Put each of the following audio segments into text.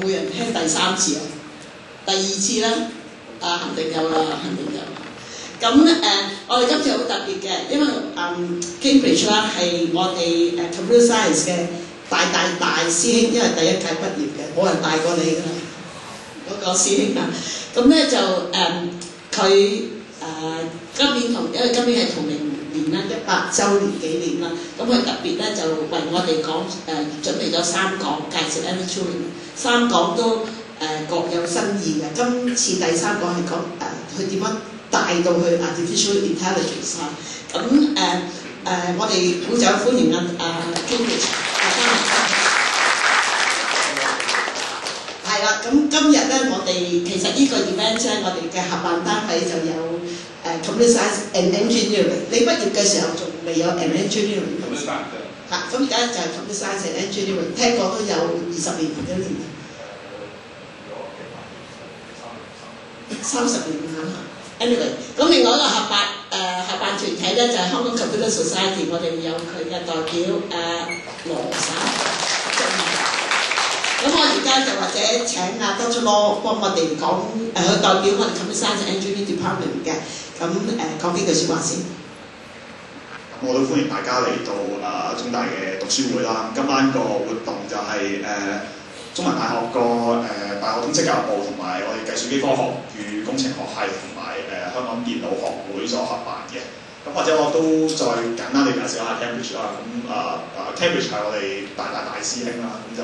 每人聽第3次啊，第2次咧肯定有啦，肯定有。咁我哋今次好特別嘅，因為Cambridge 啦係我哋Computer Science 嘅大師兄，因為第1屆畢業嘅，冇人大過你㗎啦，嗰個師兄啊。咁咧就佢今年因為今年係同齡年啦，100週年紀念啦，咁佢特別咧就為我哋講準備咗3講介紹 Alan Turing， 3講都各有新意嘅。今次第3講係講佢點樣帶到去 artificial intelligence 啊。咁我哋鼓掌歡迎Cambridge 係啦。咁今日咧，我哋其實呢個 event 咧，我哋嘅合辦單位就有Computer Science and Engineering。你畢業嘅時候仲未有 and Engineering 嚇，咁而家就係 Computer Science and Engineering， 聽講都有20年幾年，30年啦。Anyway， 咁另外一個合辦團體咧就係香港 Computer Society， 我哋有佢嘅代表羅生。咁我而家就或者請Dr. Law 幫我哋講，佢代表我哋 Computer Science and Engineering Department 嘅，咁講幾句説話先。我都歡迎大家嚟到中大嘅讀書會啦。今晚個活動就係中文大學個大學通識教育部同埋我哋計算機科學與工程學系同埋香港電腦學會所合辦嘅。咁或者我都再簡單地介紹下 Cambridge 啦。咁Cambridge 係我哋大師兄啦。咁就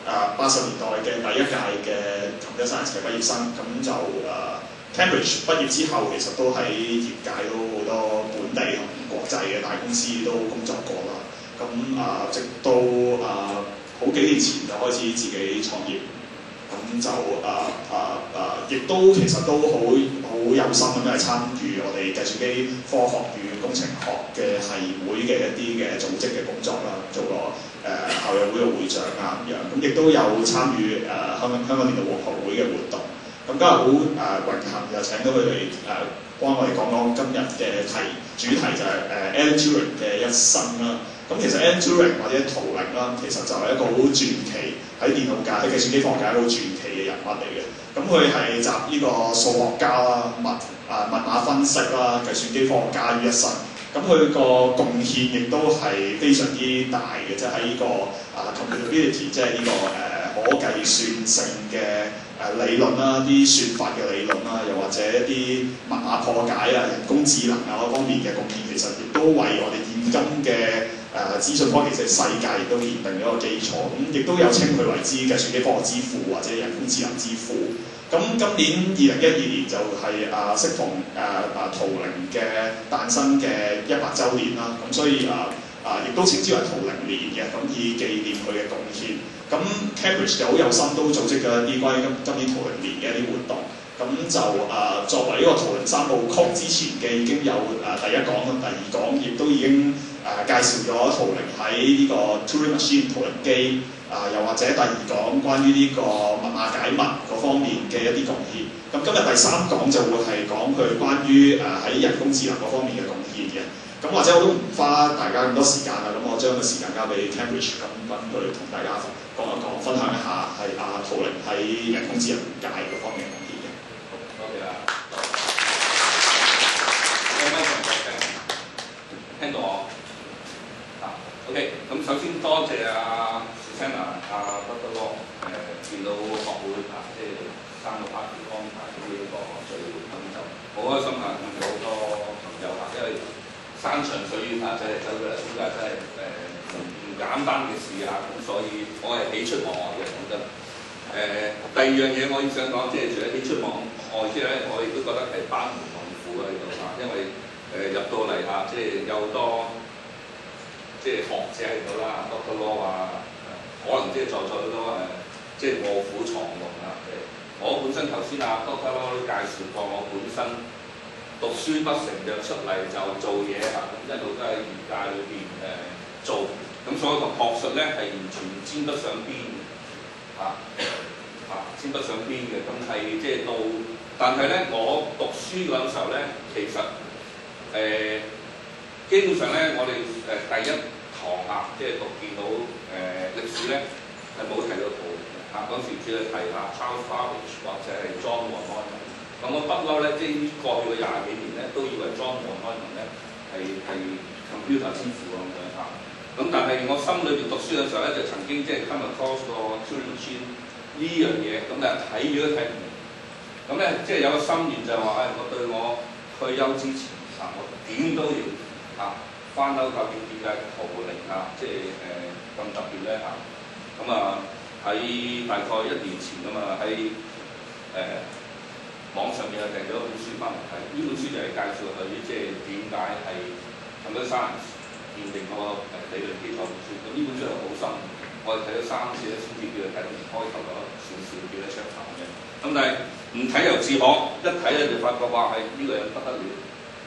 80年代嘅第1屆嘅 Computer Science 嘅畢業生。咁就Cambridge 畢業之後，其實都喺業界都好多本地同國際嘅大公司都工作過啦。咁直到好幾年前就開始自己創業，咁就亦都其實都好有心咁係參與我哋計算機科學與工程學嘅系會嘅一啲嘅組織嘅工作啦，做個校友會嘅會長啊咁樣，咁亦都有參與香港電腦學會嘅活動。咁今日好榮幸就請到佢哋幫我哋講講今日嘅主題就係Alan Turing 嘅一生啦。咁其實 Alan Turing 或者圖靈啦，其實就係一個好傳奇喺電腦界、喺計算機科學界一個好傳奇嘅人物嚟嘅。咁佢係集呢個數學家啦、密碼分析啦、計算機科學家於一身。咁佢個貢獻亦都係非常之大嘅，即係喺呢個computability， 即係呢個可計算性嘅理論啦、啲算法嘅理論啦，又或者一啲密碼破解啊、人工智能啊嗰方面嘅貢獻，其實亦都為我哋現今嘅資訊科技嘅世界亦都奠定咗個基礎。咁亦都有稱佢為之計算機科學之父或者人工智能之父。咁今年2012年就係適逢圖靈嘅誕生嘅100週年啦。咁所以亦都稱之為圖靈年嘅，咁以紀念佢嘅貢獻。咁 Cambridge 就好有心，都組織咗一啲關於今年圖靈年嘅一啲活動。咁就作為呢個圖靈3部曲之前嘅已經有第1講同第2講，亦都已經介紹咗圖靈喺呢個 Turing Machine 圖靈機。又或者第2講關於呢個密碼解密嗰方面嘅一啲貢獻。咁今日第3講就會係講佢關於喺人工智能嗰方面嘅貢獻嘅。咁或者我都唔花大家咁多時間啦，咁我將個時間交俾 Cambridge， 咁等佢同大家講一講，分享一下係圖靈喺人工智能界嗰方面嘅貢獻嘅。多謝啦。聽到我？OK， 咁首先多謝Susanna Dr. Law 電腦學會即係3個party安排呢個聚會，咁就好開心啊！見到好多朋友因為山長水遠即係走過嚟，咁真係唔簡單嘅事咁所以我係喜出望外嘅，講真。第2樣嘢我要想講，即係除咗喜出望外之外咧，我亦都覺得係百無痛苦喺度因為入到嚟即係有好多即係學者喺度啦 ，Dr. Law 可能即係在座好多即係臥虎藏龍我本身頭先Dr. Law 都介紹過，我本身讀書不成就出嚟就做嘢咁一路都喺業界裏邊做，咁所以個學術咧係完全沾不上邊沾不上邊嘅，咁係即係到，但係咧我讀書嗰陣時候咧，其實基本上咧我哋第1堂即係讀電腦歷史咧係冇提到圖靈嘅嗰時主要提下 Charles Babbage 或者係 John von Neumann。咁我不嬲咧，即係過去嘅20幾年咧，都以為 John von Neumann咧係 computer 之父咁樣嚇。咁但係我心裏邊讀書嘅時候咧，就曾經即係 come across 個 Turing Machine 呢樣嘢，咁但係睇咗都睇唔明。咁咧即係有個心願就係話，我對我退休之前我點都要翻歐究竟點解圖靈即係咁特別咧嚇。咁喺大概1年前咁喺網上面訂咗一本書翻嚟睇，呢本書就係介紹佢即係點解係 computer science 奠定嗰個理論基礎本書。咁呢本書係好深，我哋睇咗3次咧，先至叫佢睇到開頭嗰少少叫得出頭嘅。咁但係唔睇又自可，一睇咧就發覺話係呢個人不得了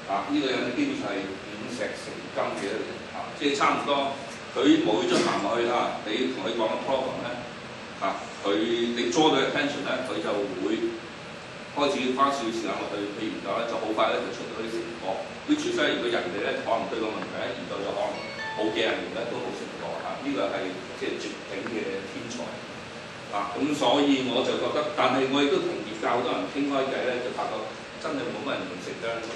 呢個人基本上係點石成金嘅一個人即係差唔多佢冇咗行落去你同佢講個 problem 咧你 draw 到 attention 咧，佢就會開始花少少時間落去研究咧，就好快咧就出到啲成果。which is 如果人哋咧可能對個問題咧研究咗可能好幾廿年咧都冇成果呢個係即係絕頂嘅天才咁所以我就覺得，但係我亦都同業界好多人傾開偈咧，就發覺真係冇乜人認識得到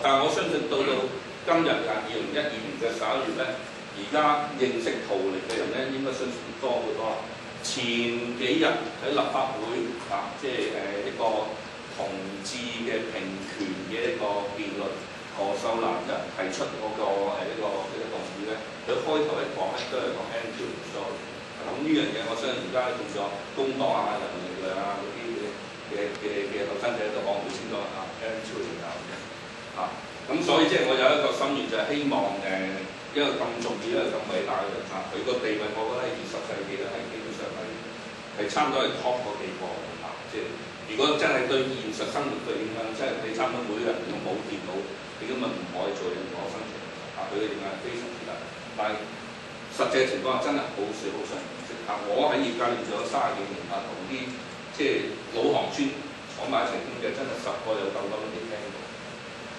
但係我相信到今日2012年嘅11月咧，而家認識圖靈嘅人咧應該相信多好多啦。前幾日喺立法會即係一個同志嘅平權嘅一個辯論，何秀蘭人提出嗰個一個動議咧，佢開頭一講咧都係講 Alan Turing story。咁呢樣嘢我相信而家變咗工黨人民力量嗰啲嘅後生仔都講好清楚Alan Turing咁所以即係我有一個心願就係希望一個咁重要、一個咁偉大嘅人佢個地位我覺得喺20世紀咧係基本上係差唔多係 top 嗰幾個即係如果真係對現實生活嘅影響，即係你差唔多每個人都冇電腦，你根本唔可以做任何生存佢嘅影響係非常之大。但係實際情況真係好少好常見我喺業界練咗30幾年同啲即係老行尊坐埋一齊傾嘅，真係10個有9個都未聽過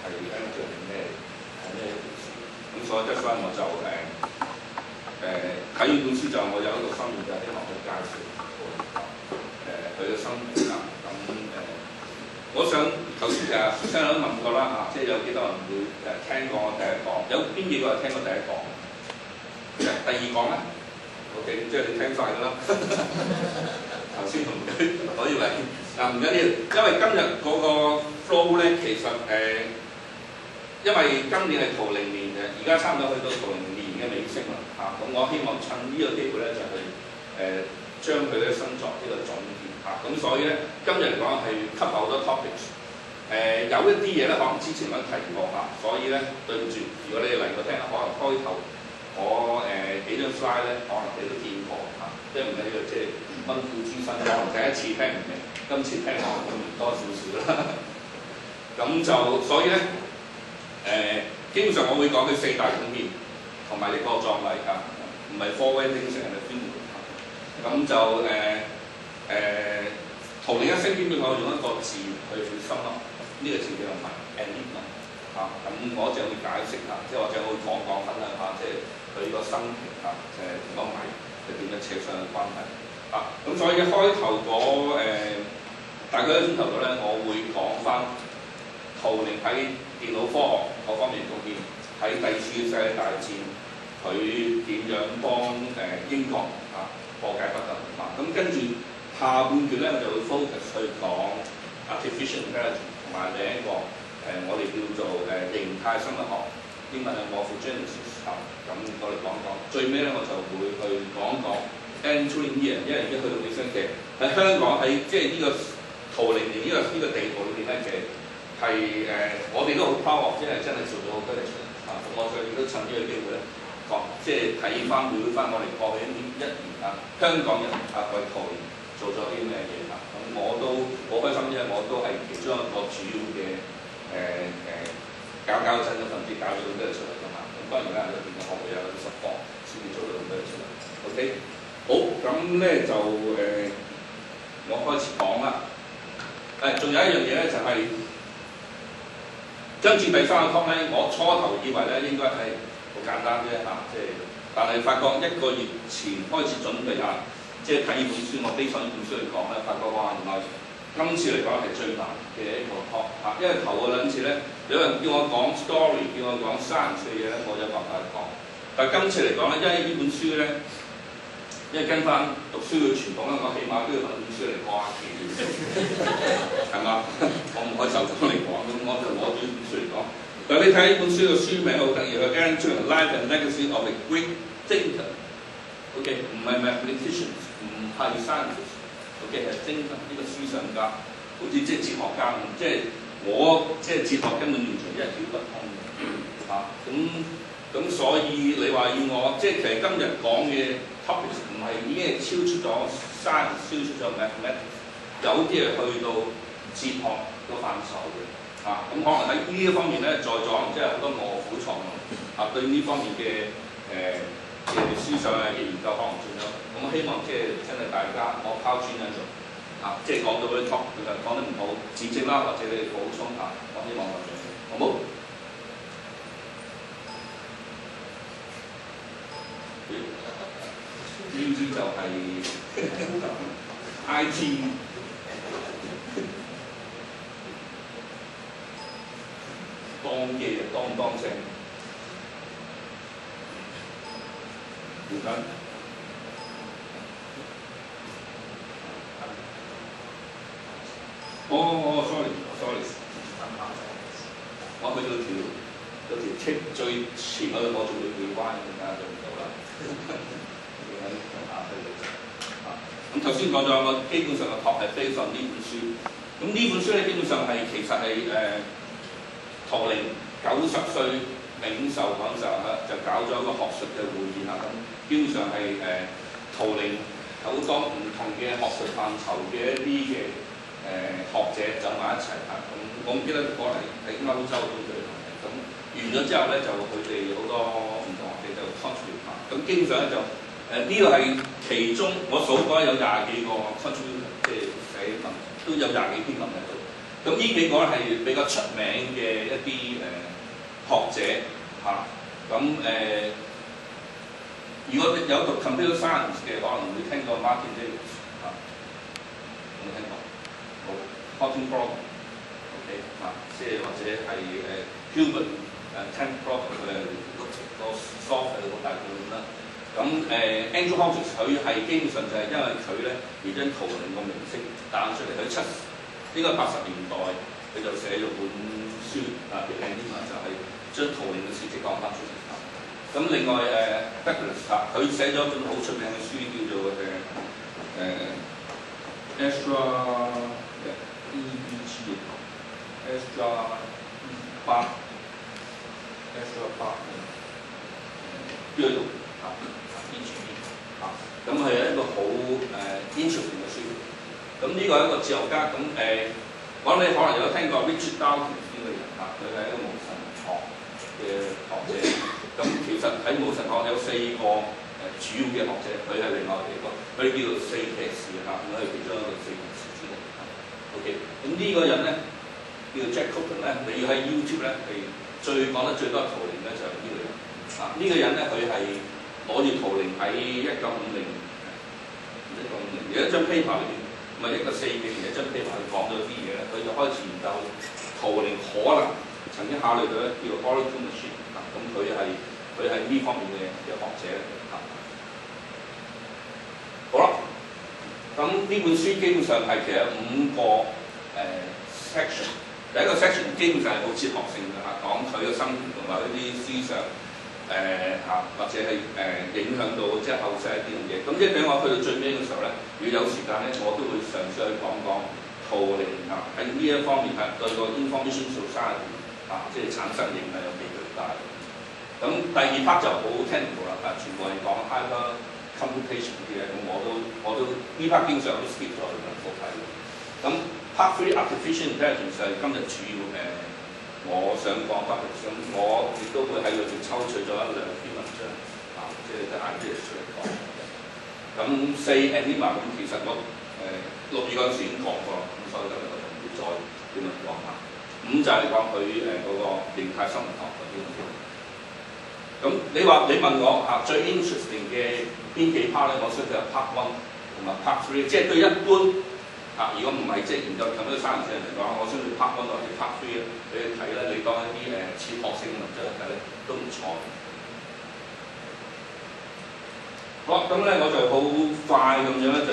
係Alan Turing係咩一回事。咁所以我就睇完本書就我有一個心願就係希望去介紹佢嘅生平我想頭先先生都問過啦即係有幾多人會聽過我第一講？有邊幾個係聽過第一講？第二講咧 ？OK， 即係你聽晒㗎啦。頭先同佢，我以為唔緊要，因為今日嗰個 flow 咧，其實因為今年係圖靈年嘅，而家差唔多去到圖靈年嘅尾聲啦咁我希望趁呢個機會咧，就係將佢咧新作呢個總結咁所以咧，今日嚟講係 cover 好多 topics。有一啲嘢咧，可能之前我都提過所以咧對唔住，如果你哋嚟過聽，可能開頭我幾張 slide 咧，可能你都見過即係唔係呢個即係溫故知新，可能第一次聽唔明，今次聽可能會明多少少啦。咁就所以咧基本上我會講佢4大貢獻同埋呢個葬禮唔係 four weddings and a funeral。咁就圖靈一聲基本上我用一個字去深咯，呢個字叫做 enigma 咁我就會解釋即係或者我會講分享即係佢個生平同個謎係點樣扯上嘅關係咁所以開頭嗰大概1鐘頭度咧，我會講翻圖靈喺電腦科學嗰方面貢獻，喺第2次世界大戰佢點樣幫英國破解不得咁跟住下半段咧，我就會 focus 去講 artificial intelligence 同埋另一個我哋叫做形態生物學，英文係 morphogenesis咁我哋講講。最尾咧，我就會去講講 Alan Turing year，因為而家去到尾聲嘅喺香港喺即係呢個圖靈年呢個地圖裏邊咧，其實係我哋都好 proud， 即係真係做咗好多嘢出嚟咁我所以都趁呢個機會咧即係睇翻回翻我哋過去1年香港人為圖靈做咗啲咩嘢咁我都好開心，因為我都係其中一個主要嘅搞真嘅份子，搞咗好多嘢出嚟㗎嘛。咁當然啦，裏邊嘅學會有啲support先至做到咁多嘢出嚟。OK， 好咁咧就我開始講啦。仲有一樣嘢咧，就係跟住第3個 talk 咧，我初頭以為咧應該係好簡單啫即係，但係發覺1個月前開始準備就即係睇呢本書，我基礎呢本書嚟講咧，發覺哇原來今次嚟講係最難嘅一個 talk 因為頭嗰兩次咧，有人叫我講 story， 叫我講 science 嘅嘢咧，我有辦法講。但係今次嚟講咧，因為呢本書咧，因為跟翻讀書嘅傳統咧，我起碼都要揾本書嚟講下嘅，係嘛？我唔可以就咁嚟講，咁我就攞住呢本書嚟講。但係你睇呢本書嘅書名好得意，佢 Entering Life and Legacy of a Great Thinker。OK， 唔係 mathematicians， 唔係 scientists。OK， 係 thinker 呢個思想家，好似即係哲學家咁。即係我即係哲學根本完全一竅不通嘅咁所以你話要我即係其實今日講嘅 topics 唔係已經係超出咗 science， 超出咗 mathematics， 有啲係去到哲學個範疇嘅咁可能喺呢一方面咧，在座即係好多臥虎藏龍對呢方面嘅思想嘅研究可能仲有，咁我希望即係真係大家我拋磚引玉即係講到嗰啲 topic 講得唔好，指正啦，或者你哋補充我希望我做好唔好？呢啲就係 IT 當機當聲，唔該。sorry， 我去到條車最前嗰度，我仲會彎，更加做唔到啦。咁頭先講咗，我基本上嘅學係非常呢本書。咁呢本書咧，基本上係其實係圖靈90歲冥壽嗰陣時候就搞咗一個學術嘅會議咁基本上係圖靈好多唔同嘅學術範疇嘅一啲嘅學者走埋一齊咁我唔記得過嚟喺歐洲嗰度咁完咗之後咧，就佢哋好多唔同學者就 contribute 咁基本上咧就呢個係其中我數過有20幾個 contribute 即係寫文都有20幾篇文喺度。咁呢幾個咧係比較出名嘅一啲學者如果有讀 computer science 嘅，可能會聽過 Martin Davis 有冇聽過？好 ，Coding Problem，OK 即係或者係Hilbert Ten Problem 個 software 好大部分啦。咁Andrew Hodges 佢係基本上就係因為佢咧而將圖靈個名稱彈出嚟，佢應該80年代佢就寫咗本書叫 Enigma 就係將圖靈嘅事蹟講翻出嚟。咁另外Douglas 佢寫咗一本好出名嘅書叫做Astra咁係一個好interesting 嘅書。咁呢個係一個哲學家。咁我諗你可能有聽過 Richard Dawkins 呢個人佢係一個無神學嘅學者。咁其實喺無神學有4個主要嘅學者，佢係另外幾個，佢哋叫做4騎士佢係其中一個4騎士之一。OK， 咁呢個人咧叫 Jack Copeland 咧，你要喺 YouTube 咧係講得最多圖靈咧就係呢個人。呢個人咧佢係攞住圖靈喺1950有一張 paper 裏邊，唔係一個4幾年一張 paper 佢講咗啲嘢咧，佢就開始研究圖靈可能曾經考慮到咧叫 Oracle Machine。咁佢係呢方面嘅學者好啦，咁呢本書基本上係其實5個section。第一個 section 基本上係好哲學性嘅講佢嘅生平同埋一啲思想或者係影響到即係後世一啲嘢。咁即係等我去到最尾嘅時候咧，如果有時間咧，我都會嘗試去講圖靈喺呢一方面對個 information society 即係產生影響有幾巨大。咁第2 part 就好 technical 啦，全部係講 hyper computation 啲嘢，咁我都呢 part 經常都 skip 咗去冇睇。咁 part 3 artificial intelligence 係今日主要我想講 topic， 咁我亦都會喺裏邊抽取咗1、2篇文章即係 ideas 出嚟講。咁4 Enigma 咁其實我6月嗰陣時已經講過，咁所以今日我就唔會再點樣講5就係講佢嗰個形態生物學嗰啲。咁你問我最 interesting 嘅邊幾 part 咧？我相信係 part 1同埋 Part 3，即係對一般如果唔係即係研究咁多生物嘅人嚟講，我相信 Part 1或者 Part 3你去睇咧，你當一啲哲學性嘅文章去睇咧都唔錯。好，咁咧我就好快咁樣咧就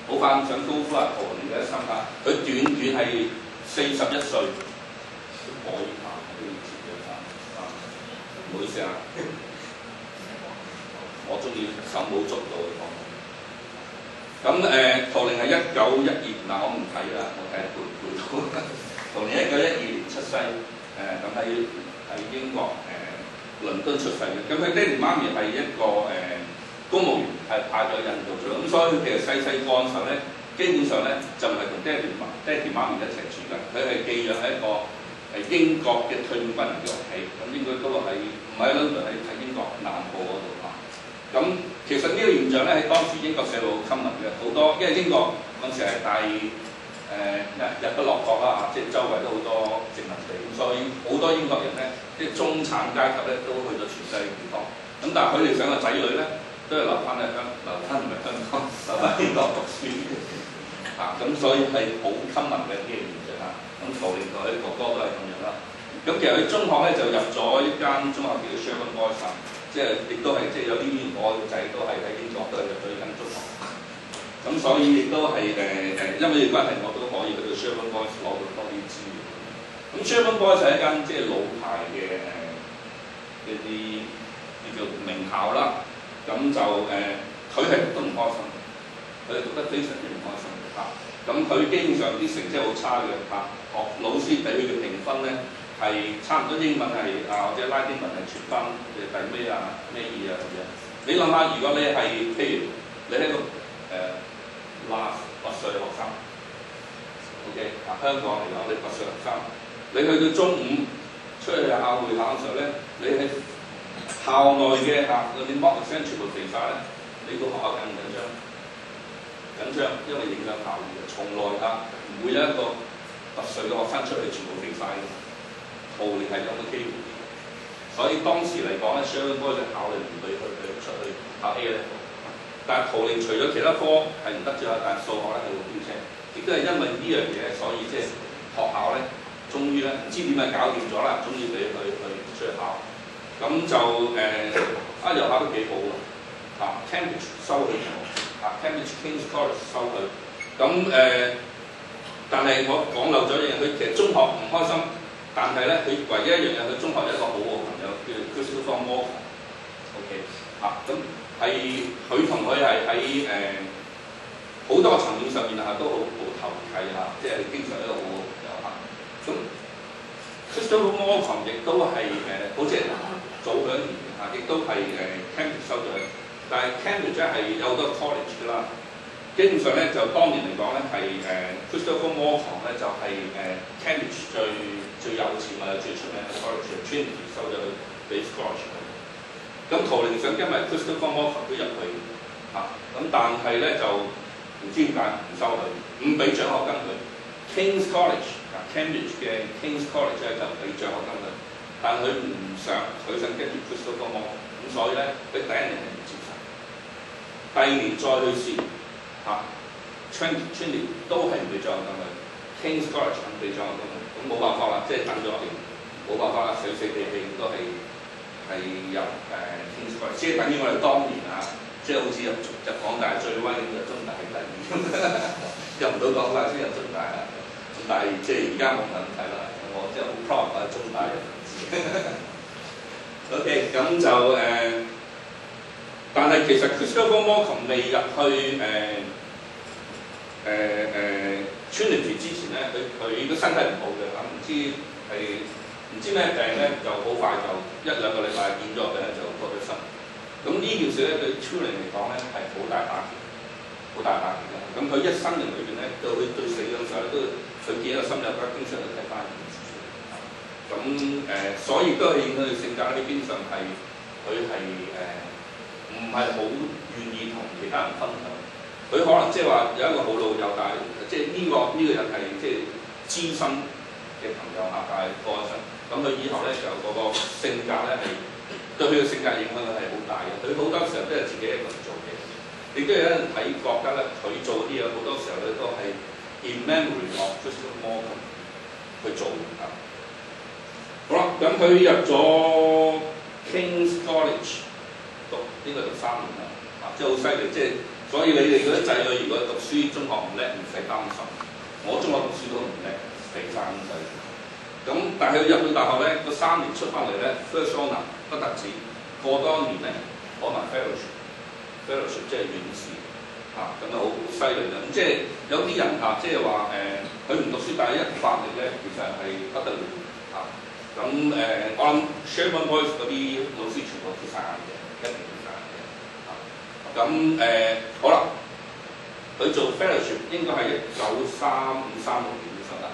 好快咁想高呼下陶玲嘅一生啦。佢短係41歲，都可以爬呢個節嘅唔好意思啊，我中意手舞足蹈嘅講。咁陶玲係1912年，我唔睇啦，我睇下背唔背到。陶玲1912年出世，咁喺英國倫敦出世嘅。咁佢爹哋媽咪係一個公務員，係派咗印度做，咁所以其實細個嘅時候咧，基本上咧就唔係同爹哋媽咪一齊住嘅，佢係寄養喺一個英國嘅退伍軍人嘅屋企，咁應該都係唔喺倫敦，喺英國南部嗰度啊。咁其實呢個現象咧喺當時英國社會好親民嘅，好多因為英國嗰陣時係大日不落國啦，即係周圍都好多殖民地，咁所以好多英國人咧，即係中產階級咧都去咗全世界地方。咁但係佢哋想個仔女咧，都係留翻喺香港，留翻英國讀書咁所以係好親民嘅呢個現象啊。咁陶玲同佢哥哥都係咁樣啦。咁其實佢中學咧就入咗一間中學叫 Sherborne Boys， 即係亦都係即係有啲我個仔都係喺英國都係入咗呢間中學。咁所以亦都係因為關係，我都可以去到 Sherborne Boys 攞到多啲資源。咁 Sherborne Boys 係一間即係老牌嘅一啲叫名校啦。咁就佢係讀得唔開心，佢係讀得非常之唔開心咁佢基本上啲成績好差嘅學老師俾佢嘅評分咧係差唔多英文係或者拉丁文係全班第咩咩嘢咁樣。你諗下，如果你係譬如你係一個8歲學生 ，OK 香港嚟講你8歲學生，你去到中午出去考會考嘅時候咧，你係校內嘅嗰啲 mock exam 全部肥晒咧，你個學校緊唔緊張？緊張，因為影響校譽嘅。從來唔會有一個8歲嘅學生出嚟全部肥晒嘅，陶玲係有個機會。所以當時嚟講咧，Sherborne Boys就考慮唔俾佢出去考 A level。但係陶玲除咗其他科係唔得之外，但係數學咧係會飆車，亦都係因為呢樣嘢，所以即係學校咧，終於咧唔知點解搞掂咗啦，終於俾佢出去考。咁就又考得幾好喎，Cambridge 收佢，Cambridge King's College 收佢。咁但係我講漏咗一樣，佢其實中學唔開心，但係咧佢唯一一樣嘢，佢中學有一個好好朋友叫 Christopher Morcom，OK 咁係佢同佢係喺好多層面上面都好投契即係經常一個好好朋友咁 Christopher Morcom 亦都係好似早2年亦都係Cambridge 收咗佢，但係 Cambridge 係有好多 college 㗎啦。基本上咧就當年嚟講咧係Christopher Morcom 咧就係Cambridge 最有錢或者最出名嘅 college Trinity 收咗佢俾 scholarship。咁陶玲想因為 Christopher Morcom 都入去咁但係咧就唔知點解唔收佢，唔俾獎學金佢。King's College Cambridge 嘅 King's College 咧就俾獎學金佢。但佢唔想，佢想跟住 Christopher Morcom，咁所以咧，佢第一年係唔接受，第二年再去試Trinity 都係唔俾獎學金佢 ，King's College 唔俾獎學金佢，咁冇辦法啦，即係等咗一年，冇辦法啦，死死地氣都係入King's College， 即係等於我哋當年即係好似入港大最威咁，入中大係第二，入唔到港大先入中大啦，咁但係即係而家冇問題啦，我即係好 proud 喺中大嘅。OK， 咁就但係其實 Christopher Morcom 未入去Trinity 之前咧，佢個身體唔好嘅唔知咩病咧，就好快就1-2個禮拜見咗病咧就過咗身。咁呢件事咧對 Trinity 嚟講咧係好大打擊，好大打擊嘅。咁佢一生人裏邊咧，到佢對死嗰陣時候都佢見到心有不經常都睇翻。咁所以都係影響佢性格呢邊上係佢係唔係好願意同其他人分享。佢可能即係話有一個好老友，但係即係呢個人係即係資深嘅朋友但係過咗身。咁佢以後咧就嗰個性格咧係對佢嘅性格影響係好大嘅。佢好多時候都係自己一個人做嘢。咁亦都有人睇覺得咧，佢做啲嘢好多時候咧都係 in memory of Christopher Morgan 去做啊。好啦，咁佢入咗 King's College 讀呢個讀3年啦，啊，即係好犀利，即係所以你哋嗰啲仔女如果讀書中學唔叻，唔使擔心。我中學讀書都唔叻，肥曬咁滯。咁但係佢入到大學咧，個3年出翻嚟咧 ，first honour 不特止，過多年咧可能 fellowship 即係院士嚇，咁啊好犀利啦。咁即係有啲人嚇，即係話佢唔讀書，但係一發力咧，其實係不得了嚇。咁我諗 Sherman Boys 嗰啲老師全部跌晒眼嘅，一定跌晒眼嘅嚇。咁好啦，佢做 fellowship 應該係1935-36年嘅時候啦。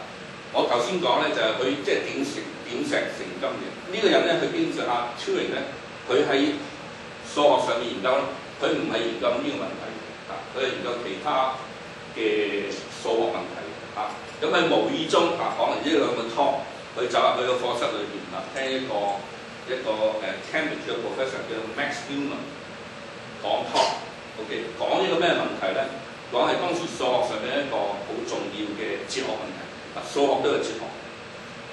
我頭先講咧就係佢即係點石成金嘅呢個人咧，佢基本上阿 Turing 咧，佢喺數學上面研究咧，佢唔係研究呢個問題嚇，佢係研究其他嘅數學問題嚇。咁喺無意中嚇，可能呢兩個 talk，佢走入去個課室裏邊啦，聽一個Cambridge 嘅 professor 叫 Max Newman 講 talk，OK， 講呢個咩問題咧？講係當時數學上面一個好重要嘅哲學問題。數學都係哲學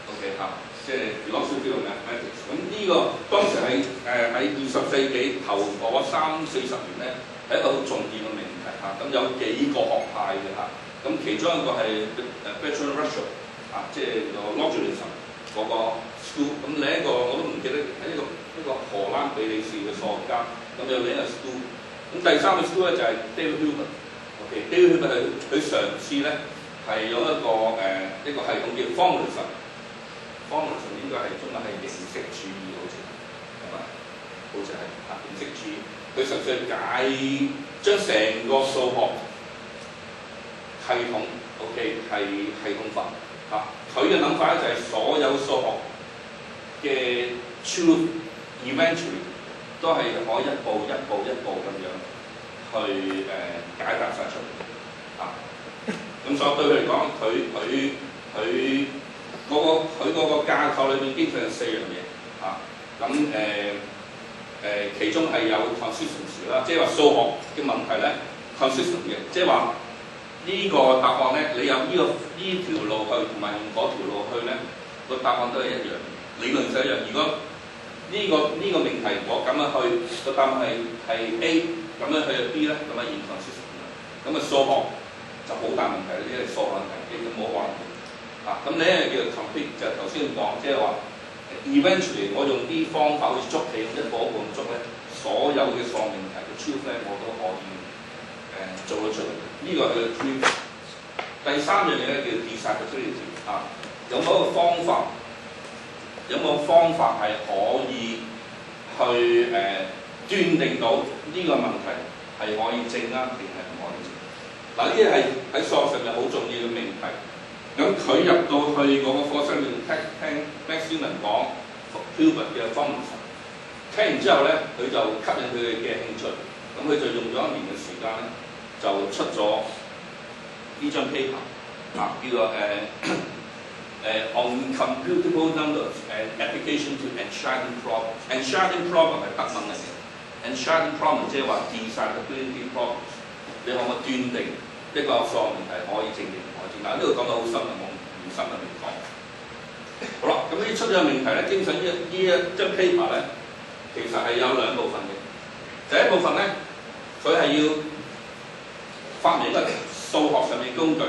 ，OK 嚇，即係 philosophy of mathematics。咁呢個當時喺20世紀頭嗰30-40年咧，係一個好重要嘅命題嚇。咁有幾個學派嘅嚇，咁其中一個係Bertrand Russell 啊，即係個 Logarithm 嗰個 school。咁另一個我都唔記得係一個荷蘭比利時嘅數學家。咁有另一個 school。咁第三個 school 咧就係 David Hilbert。OK，David Hilbert 佢嘗試咧。係有一個系統叫 formalism 應該係中文係形式主義，好似係嘛？好似係形式主義。佢實際將成個數學系統 OK 係系統化嚇。佢嘅諗法咧就係所有數學嘅 truth eventually 都係可以一步咁樣去解答晒出嚟嚇。咁所以對佢嚟講，佢嗰個架構裏邊基本上有4樣嘢嚇。咁其中係有 consistency 啦，即係話數學嘅問題咧 consistent 嘅，即係話呢個答案咧，你有呢條路去同埋用嗰條路去咧，個答案都係一樣，理論上一樣。如果呢個命題我咁樣去，個答案係 A， 咁樣去係 B 咧，咁啊 inconsistent 啦。咁啊數學就好大問題，呢啲係數學問題，基本冇可能啊。咁另一樣叫做 complete， 就頭先講，即係話 eventually 我用啲方法好似捉棋咁一步一步咁捉咧，所有嘅數學命題嘅 truth 咧我都可以做得出嚟。呢個係佢嘅 truth。第三樣嘢咧叫 decidability 啊，有冇一個方法？有冇方法係可以去斷定到呢個問題係可以正啊，定係唔可以正？嗱，呢啲係喺數學上面好重要嘅命題。咁佢入到去嗰個課室裏面聽 Max Newman 講 Hilbert 嘅 formalism， 聽完之後咧，佢就吸引佢嘅興趣。咁佢就用咗1年嘅時間咧，就出咗呢張 paper 啊，叫做On computable numbers and application to Ensharding problem。Ensharding problem 係德文嚟嘅 ，Ensharding problem 即係話 decidability problems。你可唔可以斷定一個數學問題可以證定唔可以證？嗱，呢度講得好深啊，我唔深入嚟講。好啦，咁呢出咗個命題咧，基本上呢一張 paper 咧，其實係有2部分嘅。第一部分咧，佢係要發明一個數學上面嘅工具。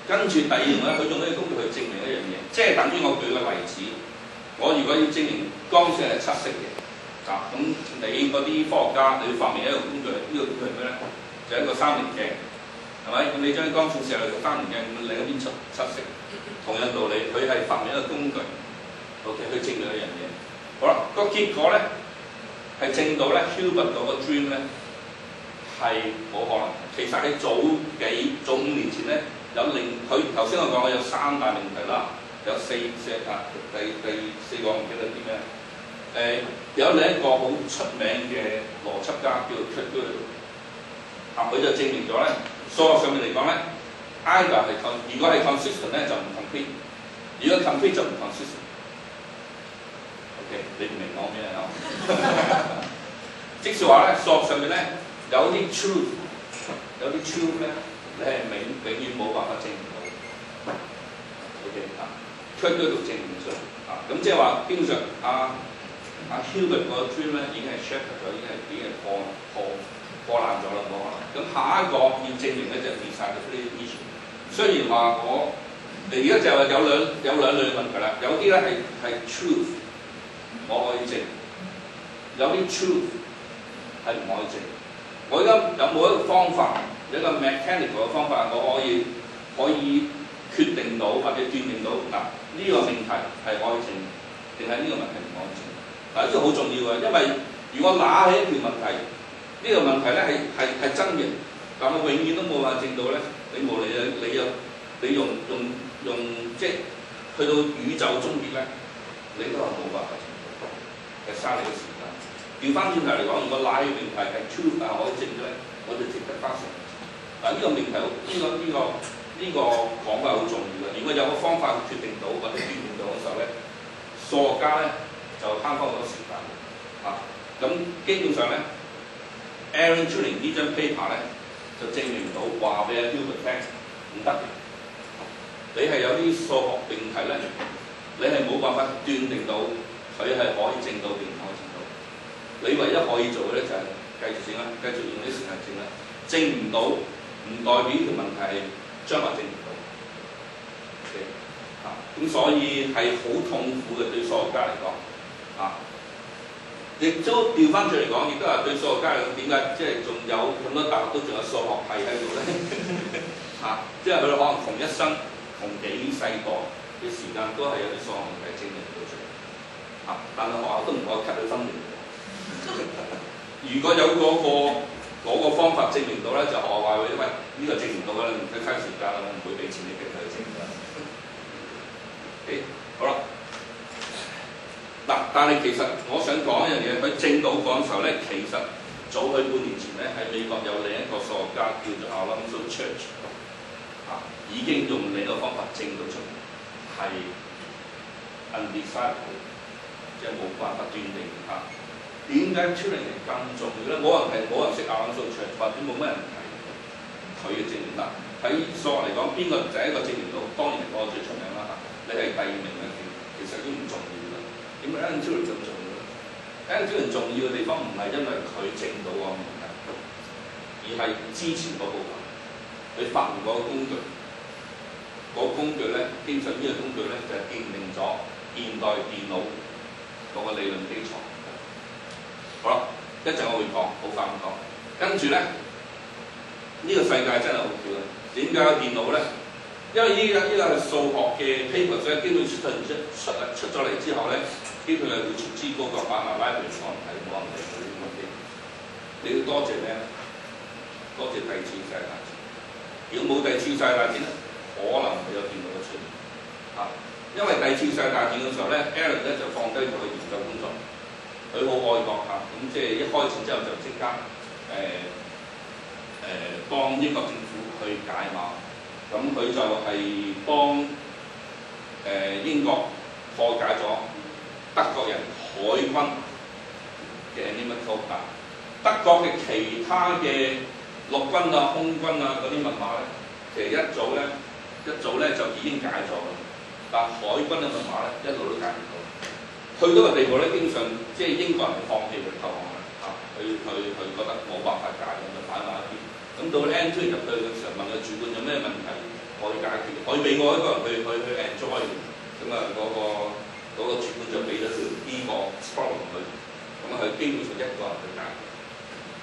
跟住第二樣咧，佢用呢個工具去證明一樣嘢，即係等於我舉個例子，我如果要證明光線係7色嘅，咁你嗰啲科學家你要發明一個工具，呢個工具係咩咧？就係一個3棱鏡，係咪？咁你將光線射入個3棱鏡，咁另一邊7色，同樣道理，佢係發明一個工具 ，OK 去證明一樣嘢。好啦，個結果咧係證到咧 Hilbert 嗰個 dream 咧係冇可能。其實喺早5年前咧。佢頭先我講嘅有3大命題啦，有第4個唔記得啲咩？有另一個好出名嘅邏輯家叫做 Gödel， 佢就證明咗咧，數學上面嚟講咧 ，either 係如果係 consistent 咧就唔 complete， 如果 complete 就唔 consistent。OK， 你唔明講咩啊？即是話咧，數學上面咧有啲 truth 咧，你係永遠冇辦法證明到。OK 啊 ，truth 嗰度證明出啊，咁即係話基本上阿 Hubert 個 dream 咧已經係 shattered 咗，已經係破爛咗啦，冇可能。咁下一個要證明咧就係 decidability issue。雖然話而家就係有兩類問題啦，有啲咧係 truth， 我可以證；有啲 truth 係唔可以證。我而家有冇一個方法，一個 mechanical 嘅方法，我可以決定到或者斷定到嗱呢個命題係可以證，定係呢個問題唔可以證？嗱呢個好重要嘅，因為如果揦起一條問題，呢個問題咧係真嘅，但我永遠都冇辦法證到咧，你無理你用即係去到宇宙終結咧，你都係冇辦法證到，係嘥你嘅時間。調翻轉頭嚟講，如果揦起命題係 truth 可以證嘅咧，我就值得花成。嗱呢個命題呢個講法好重要嘅。如果有個方法決定到或者斷定到嘅時候咧，數學家咧就慳翻好多時間。咁基本上咧 ，Alan Turing 呢張 paper 咧就證明到話俾阿 Hubert 聽唔得嘅。你係有啲數學命題咧，你係冇辦法斷定到佢係可以證到定唔可以證到。你唯一可以做嘅咧就係繼續證啦，繼續用啲時間證啦。證唔到唔代表條問題係將來證唔到。咁所以係好痛苦嘅對數學家嚟講。亦都調翻轉嚟講，亦都係對數學家嚟講，點解即係仲有咁多大學都仲有數學系喺度咧？即係佢哋可能同一生同幾世代嘅時間都係有啲數學問題證明到出嚟。但係學校都唔可以 cut 佢分明。如果有嗰個方法證明到咧，就學校話：喂，呢個證唔到啦，唔使嘥時間啦，我唔會俾錢你逼佢去證㗎。好啦。但係其實我想講一樣嘢，佢證到嗰陣時候咧，其實早喺半年前咧，喺美國有另一個數學家叫做 Alonzo Church， 已經用另一個方法證到出嚟，係 undecidable， 即係冇辦法斷定點解 Turing 係咁重要咧？冇人識 Alonzo Church， 或者冇乜人提佢嘅證明啦。喺數學嚟講，邊個第一個證明到？當然係我最出名啦。你係第二名嘅，其實已經唔重要。點解 Alan Turing 咁重要咧 ？Alan Turing 重要嘅地方唔係因為佢證到個問題，而係之前嗰部分，佢發明嗰個工具。嗰個工具咧，基本上呢個工具咧就係奠定咗現代電腦嗰個理論基礎。好啦，一陣我會講，好快咁講。跟住咧，呢個世界真係好巧嘅。點解有電腦咧？因為呢個係數學嘅 paper， 所以基本出咗嚟之後咧，基本係會出資嗰個library冇人睇，冇人理佢啲咁嘅。你要多謝咩咧？多謝第二次世界大戰。如果冇第二次世界大戰咧，可能會有電腦嘅出現。因為第二次世界大戰嘅時候咧 ，Alan 咧就放低咗佢研究工作，佢好愛國咁即係一開始之後就即刻幫英國政府去解碼。咁佢就係幫英國破解咗德國人海軍嘅 enigmatic code。德國嘅其他嘅陸軍啊、空軍啊嗰啲密碼咧，其實一早咧就已經解咗啦。但海軍嘅密碼咧一路都解唔到，去到個地步咧，經常即係英國人放棄佢投降啦。佢覺得冇辦法解，咁就擺埋一邊。咁到 Alan Turing 入去嘅時候，問個主管有咩問題可以解決，可以俾我一個人去 enjoy。咁嗰個主管就俾咗呢個 problem 佢，咁佢基本上一個人去解，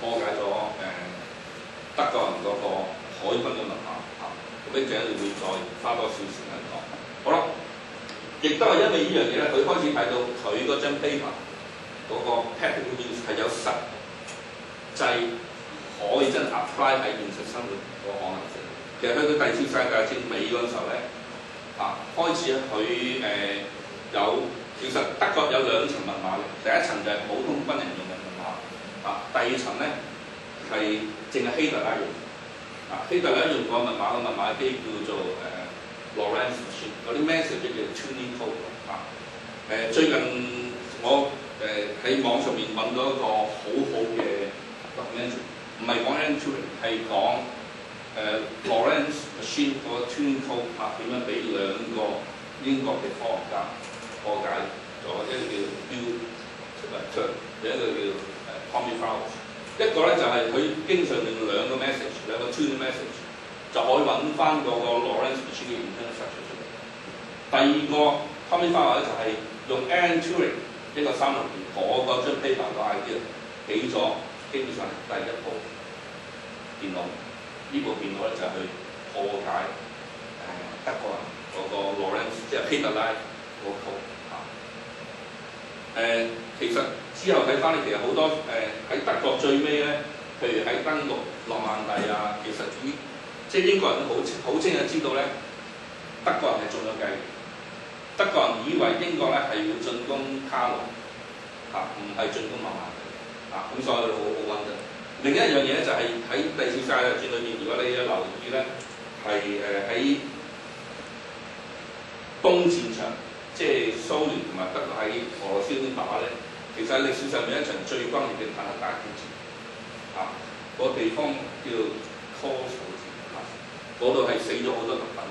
破解咗德國人嗰個海軍嘅密碼。咁一陣會再花多少時間講。好啦，亦都係因為呢樣嘢咧，佢開始睇到佢嗰張 paper 嗰個 practical use 係有實際。可以真 apply 喺現實生活個可能性。其實去到第二次世界大戰尾嗰陣時候咧，開始佢有其實德國有兩層密碼嘅，第一層就係普通軍人用嘅密碼，第二層咧係淨係希特拉用。希特拉用個密碼嘅密碼機叫做Lorentz machine，嗰啲 message 叫 tuning code。最近我喺網上面揾到一個好好嘅 documentary。唔係講 Alan Turing， 係講Lorentz machine 嗰個 tuning code 點樣俾兩個英國嘅科學家破解咗，一個叫 Bill Turner， 另一個叫Tommy Fowler。一個咧就係佢經常用兩個 message， 兩個 tuning message 就可以揾翻嗰個 Lorentz machine 嘅 internal structure 出嚟。第二個 Tommy Fowler 咧就係用 Alan Turing 一個360年嗰張 paper 個 idea 起咗基本上第一部電腦。呢部電腦咧就係去破解德國人嗰個 Lorentz 即係希特拉嗰個 code 其實之後睇翻咧，其實好多喺德國最尾咧，譬如喺登陸諾曼第啊，其實即係英國人都好清楚知道咧，德國人係中咗計。德國人以為英國咧係要進攻卡隆唔係進攻諾曼第咁所以好穩陣。另一樣嘢咧就係喺第二次世界大戰裏邊，如果你有留意咧，係喺東戰場，即係蘇聯同埋德國喺俄羅斯嗰邊打咧，其實喺歷史上面一場最轟烈嘅坦克大決戰個地方叫 Kursk 嗰度係死咗好多特品。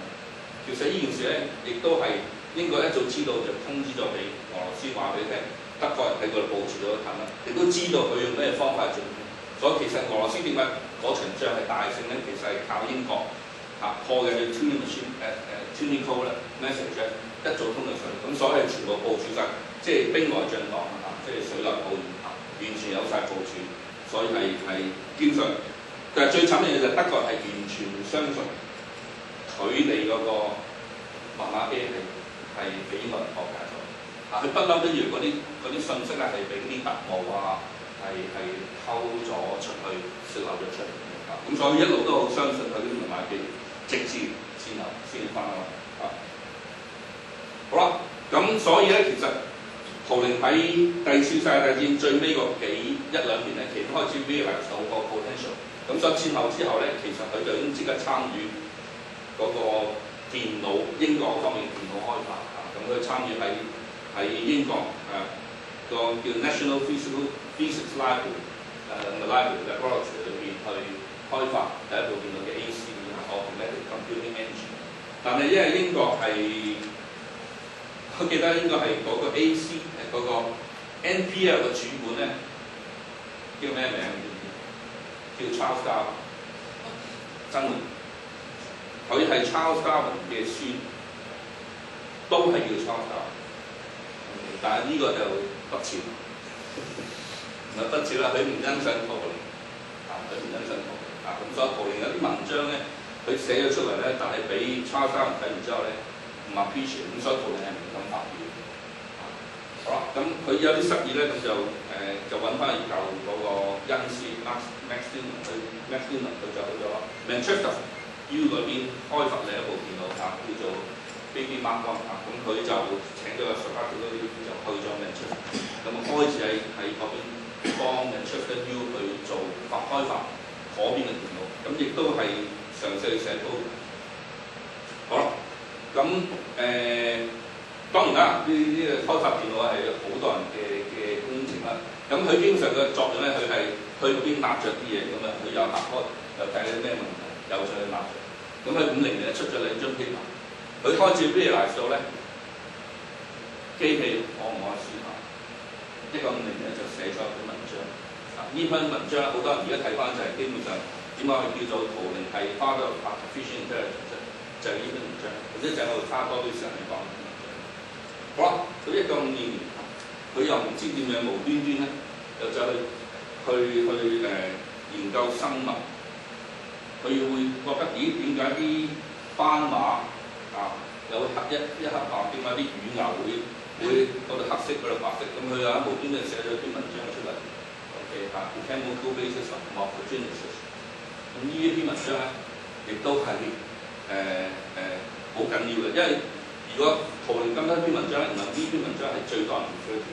其實呢件事咧，亦都係英國一早知道，就通知咗俾俄羅斯話俾你聽，德國人喺嗰度部署咗坦克，亦都知道佢用咩方法進攻。所以其實俄羅斯點解嗰場仗係大勝咧？其實係靠英國破嘅 tuning machine tuning code 咧 message 一早通咗上嚟，咁所以全部部署晒，即係兵來將擋即係水來土掩完全有晒部署，所以係基本上。但係最慘嘅嘢就係德國係完全唔相信佢哋嗰個密碼機係俾英國人破解咗。佢不嬲都以為嗰啲信息咧係俾啲特務係偷咗出去，泄漏咗出嚟咁所以一路都好相信佢啲密碼機，直至之後先翻啦。好啦，咁所以咧，其實圖靈喺第二次世界大戰最尾嗰一兩年咧，其實開始 realize 到個 potential。咁所以戰後之後咧，其實佢就已經即刻參與嗰個電腦英國方面電腦開發咁佢參與喺英國個叫 National Physics Library Laboratory 裏邊去開發第一部電腦嘅 AC Automatic Computing Engine。但係因為英國係，我記得應該係嗰個 AC 嗰個 NPL 嘅主管咧，叫咩名？叫 Charles Darwin， 真嘅，佢係 Charles Darwin 嘅孫，都係叫 Charles Darwin。但係呢個就不潮，不潮啦，佢唔欣賞圖靈，佢唔欣賞圖靈咁所以圖靈有啲文章咧，佢寫咗出嚟咧，但係俾 Charles Darwin 睇完之後咧，唔 appreciate，咁所以圖靈係唔敢發表。好啦，咁佢有啲失意咧，咁就揾翻舊嗰個恩師 Max Newman， 佢就去咗 Manchester U 嗰邊開發另一部電腦叫做 Baby Mark 咁佢就請咗個 Socrates 嗰啲就去咗 Manchester， 咁開始喺嗰邊幫 Manchester U 去做開發嗰邊嘅電腦，咁亦都係嘗試去寫到。好啦，咁當然啦，呢個開發電腦係好多人嘅工程啦。咁佢經常嘅作用咧，佢係去嗰邊揦着啲嘢咁佢又拍開，又睇啲咩問題，又上去揦着。咁喺50年出咗2張 paper， 佢開始 realize 到咧機器可唔可以思考。1950年就寫咗一篇文章。呢篇文章好多人而家睇翻就係基本上點解佢叫做圖靈係 Father of Artificial Intelligence， 就係呢篇文章，或者就係我哋花多啲時間嚟講。好啦，到1952年，佢又唔知點樣無端端咧，又走去研究生物。佢會覺得咦點解啲斑馬有一黑白，點解啲乳牛會嗰度黑色嗰度白色？咁佢又喺無端端寫咗篇文章出嚟。Chemical basis of morphogenesis。咁呢一篇文章咧，亦都係好緊要嘅，因為如果圖靈咁多篇文章，原來呢篇文章係最多人 refer to。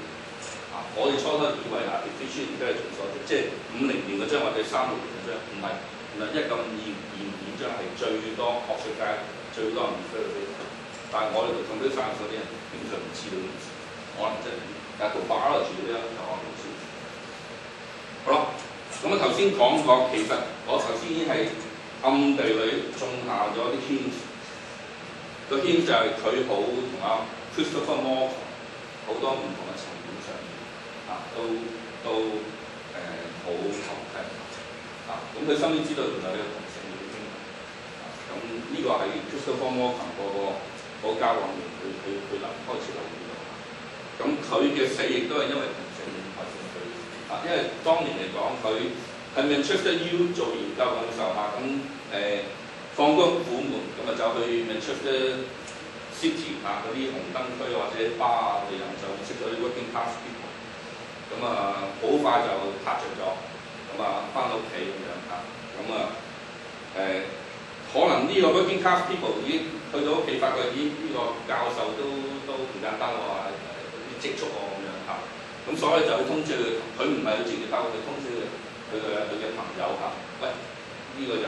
我哋初初以為artificial intelligence 即係50年嗰章或者36年嗰章，唔係，原來1952章係最多學術界最多人 refer to。但係我哋讀 computer science 嗰啲人基本上唔知道呢件事，可能真係，但係讀 biology 嗰啲就可能唔知。好啦，咁啊頭先講過，其實我頭先已經係暗地裏種下咗啲 hint。個 hint 就係佢好同阿 Christopher Morgan 好多唔同嘅層面上面都好投契咁佢心裏知道原來呢個同性戀嘅經歷咁呢個係 Christopher Morgan 個交往面佢開始留意到咁佢嘅死亦都係因為同性戀而死因為當年嚟講佢喺 Manchester U 做研究嘅時候放工苦悶咁啊走去 Manchester City 嗰啲紅燈區或者巴去飲酒，識咗啲 working class people， 咁好快就撻着咗，咁翻到屋企咁樣可能呢個 working class people 已經去到屋企發覺，咦呢個教授都唔簡單喎，啲積蓄喎咁樣咁所以就去通知佢唔係佢自己兜，佢通知佢嘅朋友喂呢個人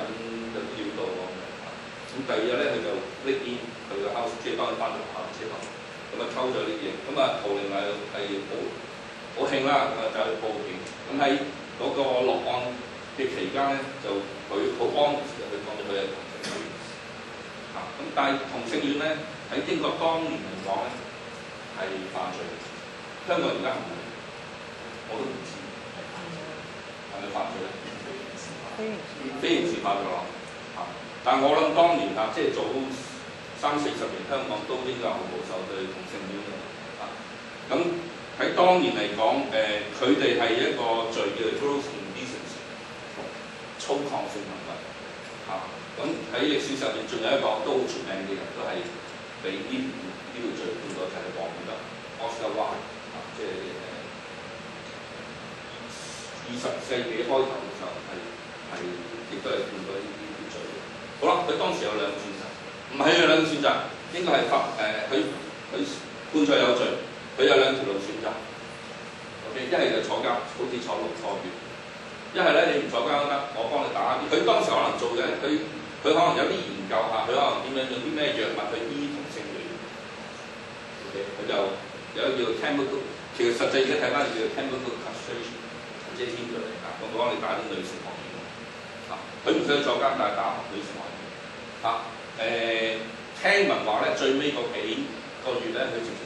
有啲料到喎。咁第二日咧，佢就拎煙佢個 house， 即係當佢翻到學校之後，咁偷咗啲嘢，咁陶玲係好興啦，就去報警。咁喺嗰個落案嘅期間咧，就佢好安全嘅，佢講咗佢係同性戀。咁但係同性戀咧喺英國當年嚟講咧係犯罪，香港而家係咪？我都唔知係咪犯罪咧？非刑事化咗咯。但係我諗當年即係早30-40年，香港都應該好保守對同性戀嘅。咁喺當年嚟講，佢哋係一個罪叫做 gross indecency， 粗獷性行為。咁喺歷史上面仲有一個都好出名嘅人，都係被呢條罪判過，就係王爾德 Oscar Wilde， 即係20世紀開頭嘅時候係亦都係判過呢啲罪。好啦，佢當時有兩個選擇，唔係有兩個選擇，應該係佢判錯有罪，佢有兩條路選擇。OK， 一係就坐監，好似坐6個月；一係咧你唔坐監都得，我幫你打。佢當時可能做嘅，佢可能有啲研究佢可能點樣用啲咩藥物去醫同性戀。OK， 佢就有一個叫 chemical， 其實實際而家睇翻叫 chemical castration， 即係添咗嚟我幫你打啲女性荷爾蒙。佢唔想坐監，但係打女性荷爾蒙。聽聞話咧，最尾嗰幾個月咧，佢直情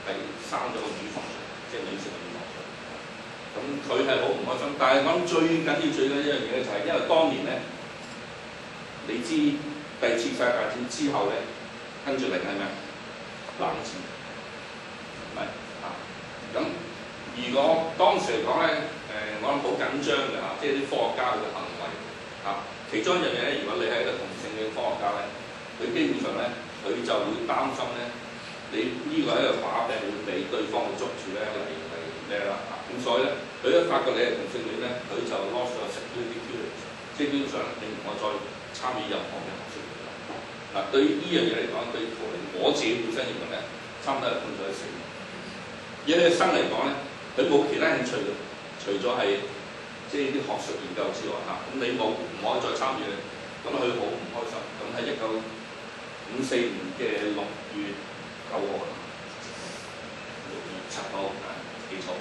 係生咗個乳房出嚟，即係女性嘅乳房出嚟。咁佢係好唔開心，但係我諗最緊要一樣嘢咧，就係因為當年咧，你知第二次世界大戰之後咧，跟住嚟係咩？冷戰，係咪咁如果當時嚟講咧，我諗好緊張嘅即係啲科學家佢嘅行為其中一樣嘢咧，如果你係一個同性嘅科學家咧，佢基本上咧，佢就會擔心咧，你呢個係一個把柄，會俾對方捉住咧嚟咩啦咁所以咧，佢一發覺你係同性戀咧，佢就 lost 咗 security clearance， 即係基本上你唔可以再參與任何嘅同性戀對於呢樣嘢嚟講，對陶玲我自己本身認為咧，差唔多係判咗死。以佢生嚟講咧，佢冇其他興趣嘅，除咗係即係啲學術研究之外咁你唔可以再參與咧，咁佢好唔開心。咁喺1954年嘅6月9號，6月7號記錯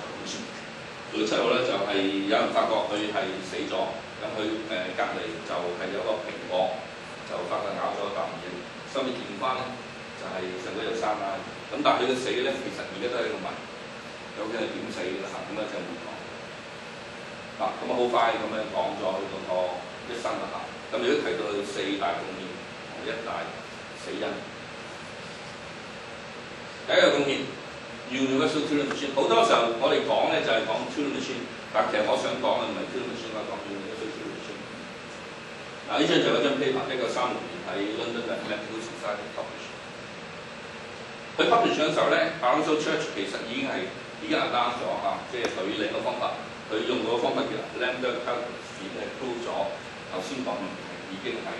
6月7號咧就係有人發覺佢係死咗，咁佢隔離就係有個蘋果就發覺咬咗一啖嘢，收尾驗翻咧就係上嗰條山啦。咁但係佢嘅死咧，其實而家都係一個謎，究竟係點死嘅啦咁就唔講。咁好快咁樣講咗佢嗰個一生嘅咁如果提到4大貢獻同1大死因，第一個貢獻 universal Turing machine， 好多時候我哋講咧就係講 Turing machine， 但其實我想講嘅唔係 Turing machine， 我講 universal Turing machine。呢張就係一張 paper，1936年喺 London Mathematical Society publish。佢 publish 嘅時候咧 ，Alonzo Church 其實已經 announce 咗即係佢另一個方法。佢用嗰個方法叫 lambda calculus， 已經係 prove 咗頭先講嘅已經係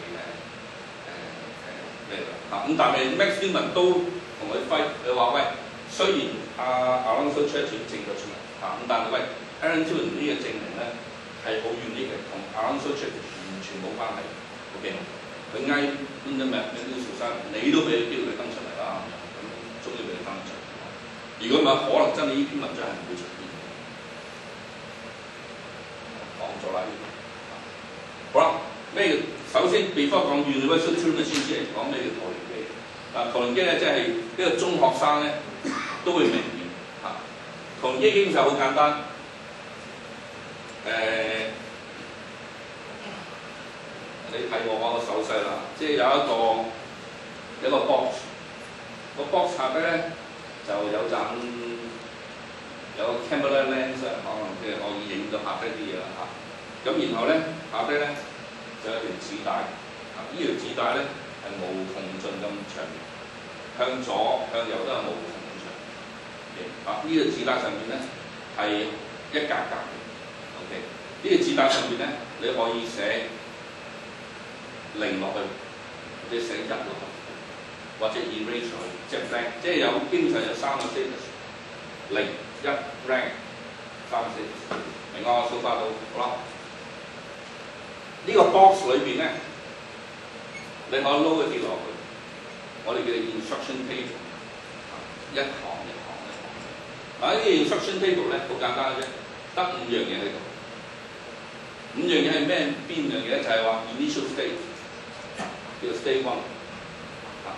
咩啦咁但係 Max Newman 都同佢揮，佢話喂，雖然Alonzo Church 已經證咗出嚟咁但係喂 Alan Turing 呢個證明咧係好unique嘅，同 Alonzo Church 完全冇關係。OK， 佢嗌 London Mathematical Society， 你都俾佢機會佢登出嚟啦，咁終於俾佢登出嚟。如果唔係，可能真係呢篇文章係唔會出現。講咗啦，啦。好啦，咩？首先 before 講 Universal Turing Machine 先嚟講咩叫圖靈機。圖靈機咧即係呢個中學生咧都會明嘅嚇。圖靈機基本上好簡單，你睇我個手勢啦，即係有一個 box， 個 box 下低咧就有個 camera lens 可能即係可以影到下低啲嘢啦嚇。咁然後咧下低咧就有條紙帶，呢條紙帶咧係無窮盡咁長，向左向右都係無窮咁長。呢條紙帶上面咧係一格格嘅 ，OK。呢條紙帶上面咧你可以寫0落去，或者寫1落去，或者 erase 落去，即係 blank， 即係基本上有3個 status， 0、1、blank， 3個 status。明我數法到好啦。呢個 box 裏邊咧，你可以撈一啲落去，我哋叫 instruction table， 一行。呢個 instruction table 咧好簡單嘅啫，得5樣嘢喺度。5樣嘢係邊樣嘢咧？就係話 initial state， 叫 state 1。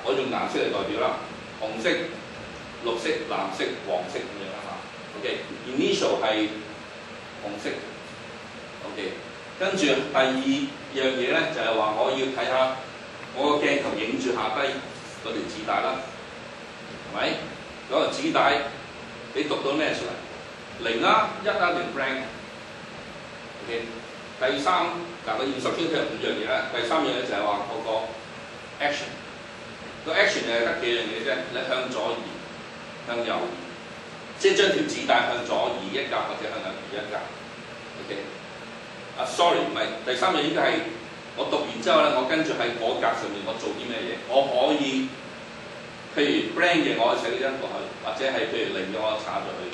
我用顏色嚟代表啦，紅色、綠色、藍色、黃色咁樣啦嚇。OK，initial 係紅色。OK。跟住第二樣嘢咧，就係話我要睇下我個鏡頭影住下低嗰條紙帶啦，係咪？嗰個紙帶你讀到咩出嚟？0啊、1啊定 blank？OK。第三嗱個instruction係5樣嘢啦，第3樣嘢就係話嗰個 action。個 action 就係得幾樣嘢啫，你向左移、向右移，即係將條紙帶向左移1格或者向右移1格。OK。sorry， 唔係第3樣應該係我讀完之後咧，我跟住喺嗰格上面我做啲咩嘢？我可以譬如 blank 嘅我可以寫1落去，或者係譬如0嘅我插咗去。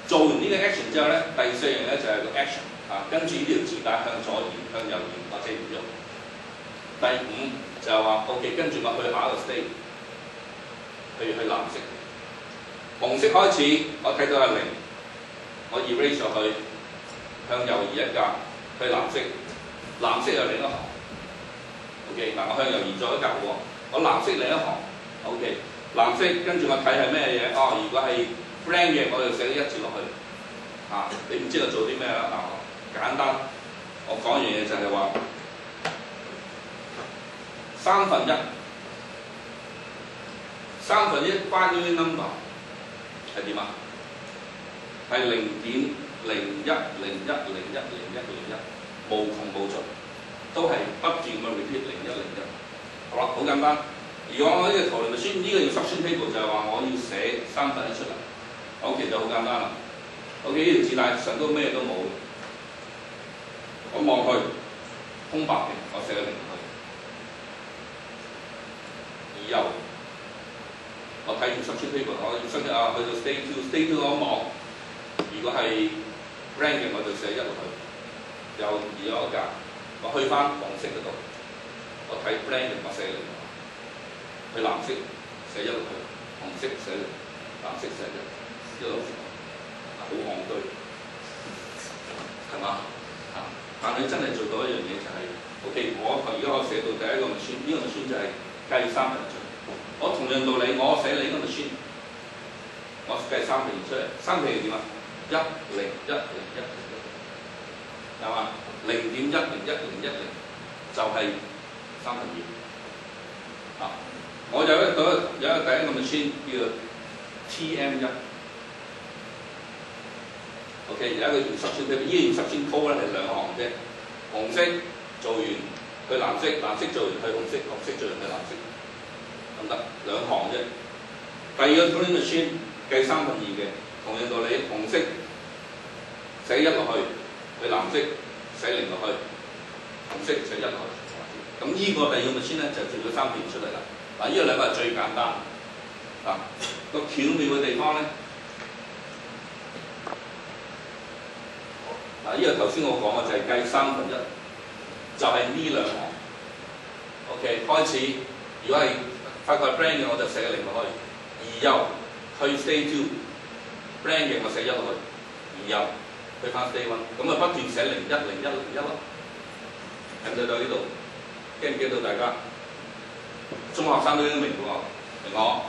做完呢個 action 之後咧，第4樣咧就係個 action 跟住呢條紙帶向左移、向右移或者唔喐。第5就係話 OK， 跟住我去下一個 state， 譬如去藍色，紅色開始我睇到係0，我 erase 咗去。向右移1格，去藍色，藍色又另一行。OK， 嗱我向右移咗1格喎，我藍色另一行。OK， 藍色跟住我睇係咩嘢？如果係 blank 嘅，我就寫1字落去。你唔知道做啲咩啦？簡單，我講樣嘢就係話1/3 binary number 係點啊？係0.01010101，無窮無盡，都係不斷咁 repeat 0101。好啦，好簡單。如果我呢個圖靈machine呢個 instruction table 就係話我要寫1/3出嚟 ，OK 就好簡單啦。OK 呢條紙帶上都咩都冇，我望去空白嘅，我寫個0去。而右，我睇 instruction table， 我 instruction 去到 state 2我望。如果係 blank 嘅，我就寫1落去，又移咗1格，我去翻紅色嗰度，我睇 blank 嘅，我寫0落去，去藍色寫1落去，紅色寫0，藍色寫1落去，好戇居，係嘛？但係真係做到一樣嘢就係 ，OK， 而家我寫到第一個machine，呢個machine就係計3分出嚟。我同樣道理，我寫你呢個machine，我計3分出嚟，3分點啊？1010101，係嘛？0.1010110就係2/3。我有一個第一個 machine 叫 TM1。OK， 有一個 instruction code， 呢個 instruction code 咧係2行啫。紅色做完去藍色，藍色做完去紅色，紅色做完去藍色，咁得2行啫。第二個 Turing machine 計2/3嘅，同樣道理，紅色寫1落去，去藍色寫0落去，紅色寫1落去。咁呢個第二個 machine 咧就做咗3條出嚟啦。嗱，呢個2個係最簡單。個巧妙嘅地方咧，呢個頭先我講嘅就係計1/3，就係呢2行。OK， 開始，如果係發覺係 blank 嘅，我就寫0落去。而右去 state 2 ，blank 嘅我寫1落去。而右去去翻 day one， 咁啊不斷寫01、01、01咯，睇唔睇到呢度？驚唔驚到大家？中學生都應該明喎，明我？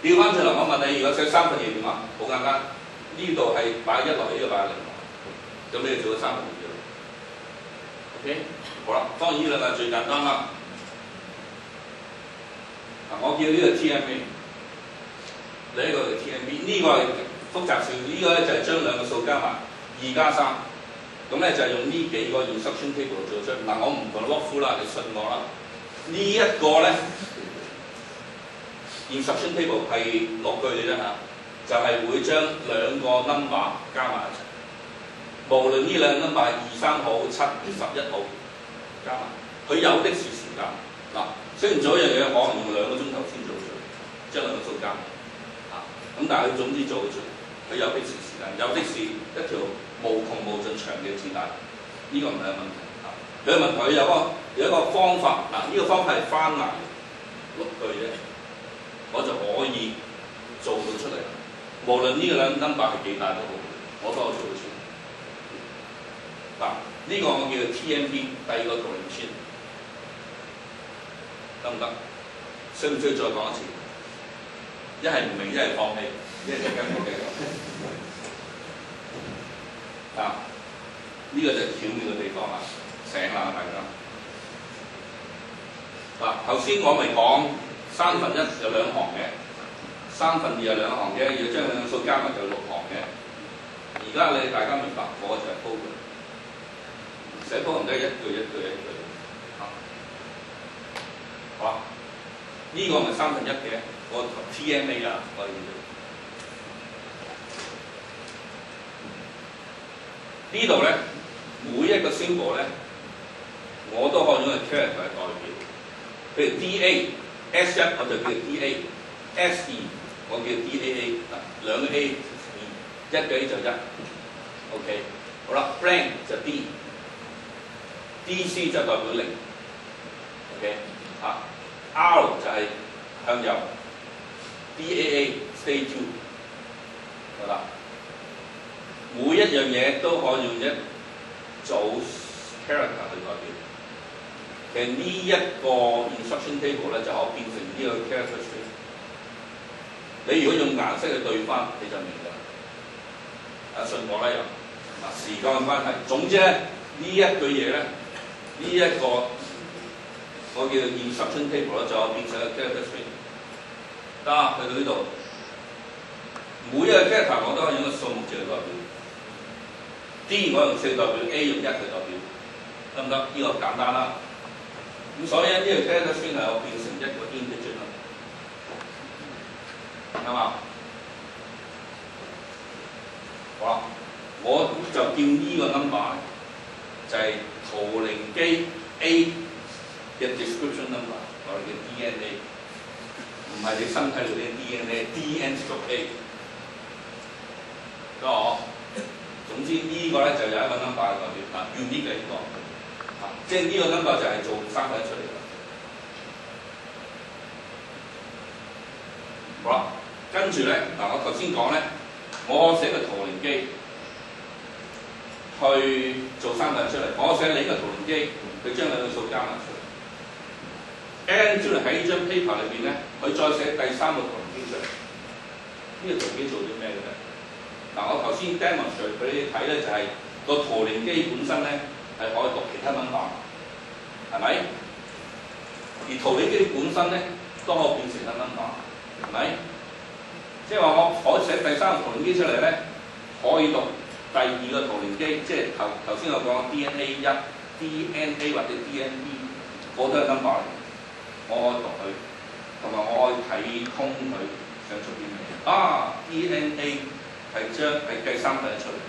調翻轉嚟，我問你，如果寫三分二點啊？好簡單，呢度係擺1落嚟，呢度擺0落，咁你就做咗三分二咯。OK， 好啦，當然呢兩個最簡單啦。我叫呢個 TMA， 呢個係 TMB， 呢個係複雜少，呢個咧就係將兩個數加埋2加3，咁咧就係用呢幾個 instruction table 做出。嗱，我唔同你 walk through啦，你信我啦。呢一個咧 instruction table 係6句嘅啫嚇，就係會將兩個 number 加埋一齊，無論呢兩個 number 係23好、7、11好，加埋，佢有的是時間嗱。雖然做一樣嘢可能用2個鐘頭先做出，將兩個數加埋咁但係佢總之做出，佢有的是時間，有的是一條無窮無盡長嘅子彈，呢個唔係一個問題佢嘅問題有一個方法呢個方法係翻嚟6句啫，我就可以做到出嚟。無論呢個兩 number 係幾大都好，我都可以做到出嚟。呢個我叫做 TMB 第二個圖靈圈。得唔得？需唔需要再講一次？一係唔明，一係放棄，一係陣間冇繼續。呢個就係巧妙嘅地方啦，醒啦大家。頭先我咪講1/3有2行嘅，2/3有2行嘅，要將兩個數加埋就6行嘅。而家你大家明白，我就係 program， 寫 program 都係一句。好啦，呢個咪1/3嘅，我 TMA 啦，我哋呢度咧，每一個 symbol 咧，我都可以用個 character 嚟代表。譬如 DA，S1 我就叫 DA，S2 我叫 DAA， 兩個 A， 一個 A 就1 ，OK， 好啦 ，blank 就 D，DC 就代表0 ，OK。R 就係向右 ，DAA stay true， 好啦，每一樣嘢都可以用一組 character 去代表。其實呢一個 instruction table 咧就可以變成呢個 character string。你如果用顏色去對翻，你就明㗎。信我啦又，時間嘅關係。總之咧，呢一句嘢咧，呢一個。我叫 instruction table 啦，就變成 character string。得，去到呢度，每一個 character 我都可以用個數目字嚟代表。D 我用4代表 ，A 用1去代表，得唔得？呢個簡單啦。咁所以呢個 character string 係我變成一個 integer 啦，啱嘛？好啦，我就叫呢個 number 就係圖靈機 A。嘅 description number， 我哋叫 DNA， 唔係你身體裏邊 DNA，DN/A， 得我。總之呢個咧就有一個 number 嘅代表unique 嘅呢個，即係呢個 number 就係做3個1出嚟啦。好啦，跟住咧我頭先講咧，我寫個圖靈機去做3個1出嚟，我寫你個圖靈機，佢將兩個數加埋出嚟。N 出嚟喺呢張 paper 裏邊咧，佢再寫第3個圖靈機出嚟。呢個圖靈機做啲咩嘅咧？我頭先 demonstrate 俾你睇咧，就係個圖靈機本身咧係可以讀其他 number， 係咪？而圖靈機本身咧都可以變成一 number， 係咪？即係話我可以寫第3個圖靈機出嚟咧，可以讀第2個圖靈機，即係頭先我講 DNA1、DNA 或者 DNB， 嗰都係 number 嚟。我可以讀佢，同埋我可以睇通佢想做啲咩。DNA 係計3個1出嚟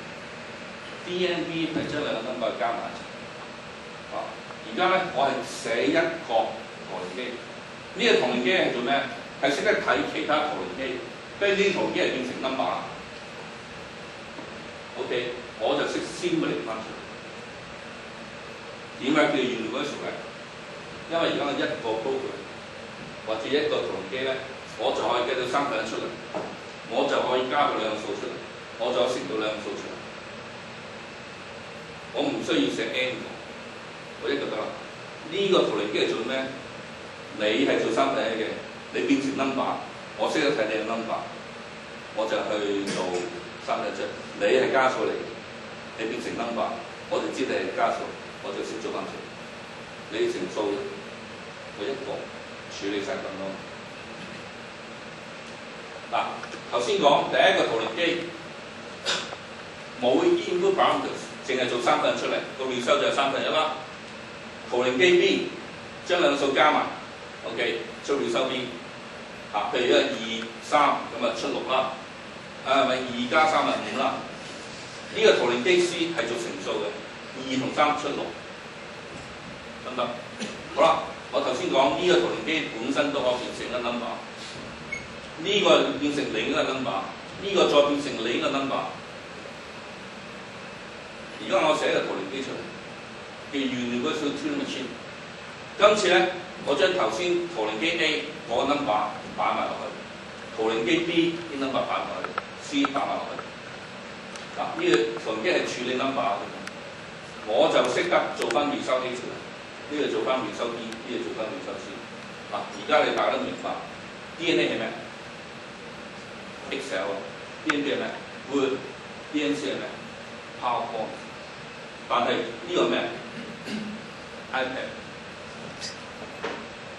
，DNB 係將兩個 number 加埋一齊。而家咧我係寫一個圖靈機，呢個圖靈機係做咩？係識得睇其他圖靈機，跟住呢啲圖靈機係變成 number。OK， 我就識simulate翻出嚟。點解叫 universal 咧？因為而家一個 program 或者一個圖靈機咧，我就可以計到3個1出嚟，我就可以加佢兩個數出嚟。我就識到兩個數出嚟，我唔需要寫 n 個，我一個得啦。呢個圖靈機係做咩？你係做3分1嘅，你變成 number， 我識得睇你嘅 number， 我就去做3分1。你係加數嚟，你變成 number， 我就知你係加數，我就識做翻數。你乘數，我一個處理晒咁多。嗱，頭先講第一個圖靈機冇 input parameters， 淨係做3分1出嚟，個 result 就係3分1啦。圖靈機 B 將兩個數加埋 ，OK， 出 result B。譬如2、3咁啊出6啦，咪2加3咪5啦。呢個圖靈機 C 係做乘數嘅，2同3出6，得唔得？好啦，我頭先講呢個圖靈機本身都可以變成一個 number， 呢個變成另一個 number， 呢個再變成另一個 number。而家我寫個圖靈機出嚟，叫 Universal Turing Machine。今次咧，我將頭先圖靈機 A 我個 number 擺埋落去，圖靈機 B 啲 number 擺埋落去 ，C 擺埋落去。嗱，呢個圖靈機係處理 number 嘅，我就識得做翻 result A 出嚟，呢個做翻 result B， 呢個做翻 result C。嗱，而家你大家都明白 DNA 係咩 ？Excel。DNA 係咩 ？Word。DNC 係咩 ？PowerPoint。但係呢個咩 ？iPad。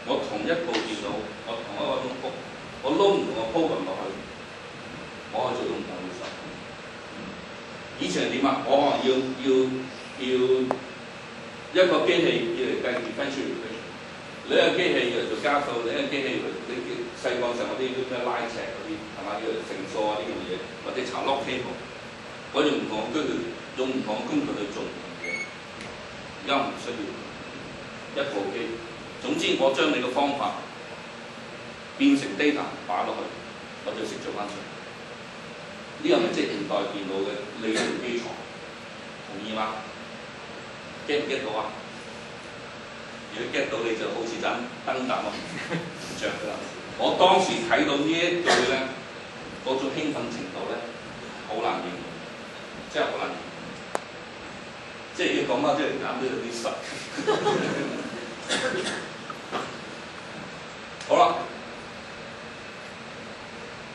我同一部電腦，我同一個notebook，我撈唔同個 program 落去，我可以做到唔同嘅事。以前係點啊？我可能要一個機器要嚟計 differential equation， 另一個機器要嚟做加數，另一個機器你細個時候嗰啲咩拉尺嗰啲係嘛，要嚟乘數啊呢樣嘢，或者查 log table， 我用唔同嘅工具，用唔同嘅工具去做唔同嘅嘢。而家唔需要一部機。總之，我將你嘅方法變成 data 擺落去，我就識做翻出嚟。呢個咪即係現代電腦嘅理論基礎，同意嗎 ？get 唔 get 到啊？如果 get 到，你就好似盞燈膽唔着㗎啦。我當時睇到呢一句咧，嗰種興奮程度咧，好難形容，真係好難形容。即係如果講翻出嚟，眼都有啲濕。好啦，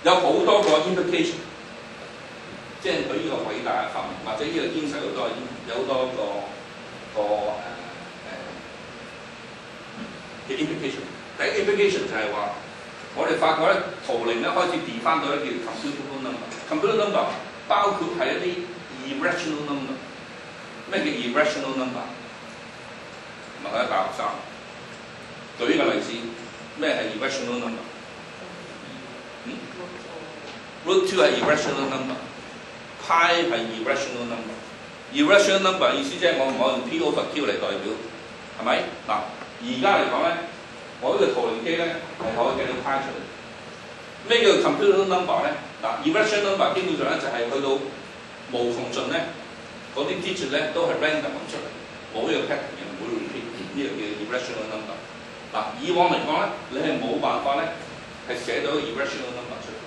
有好多個 implication， 即係佢呢個偉大嘅發明，或者呢個堅持有好多個嘅 implication。第一個 implication 就係話，我哋發覺咧圖靈咧開始 define 到咧叫 computable number。computable number 包括係一啲 irrational number。咩叫 irrational number？ 問下大學生。舉呢個例子，咩係 irrational number？Root 2係 irrational number，pi 係 irrational number。irrational number 意思即係我唔可以用 P over Q 嚟代表，係咪？嗱，而家嚟講咧，我呢個圖靈機咧係可以計到 pi 出嚟。咩叫 computable number 咧？嗱 ，irrational number 基本上咧就係去到無窮盡咧，嗰啲 digit 咧都係 random 咁出嚟，冇呢個 pattern 嘅，唔會 repeat， 呢個叫 irrational number。嗱，以往嚟講咧，你係冇辦法咧係寫到一個 irrational number 出嚟。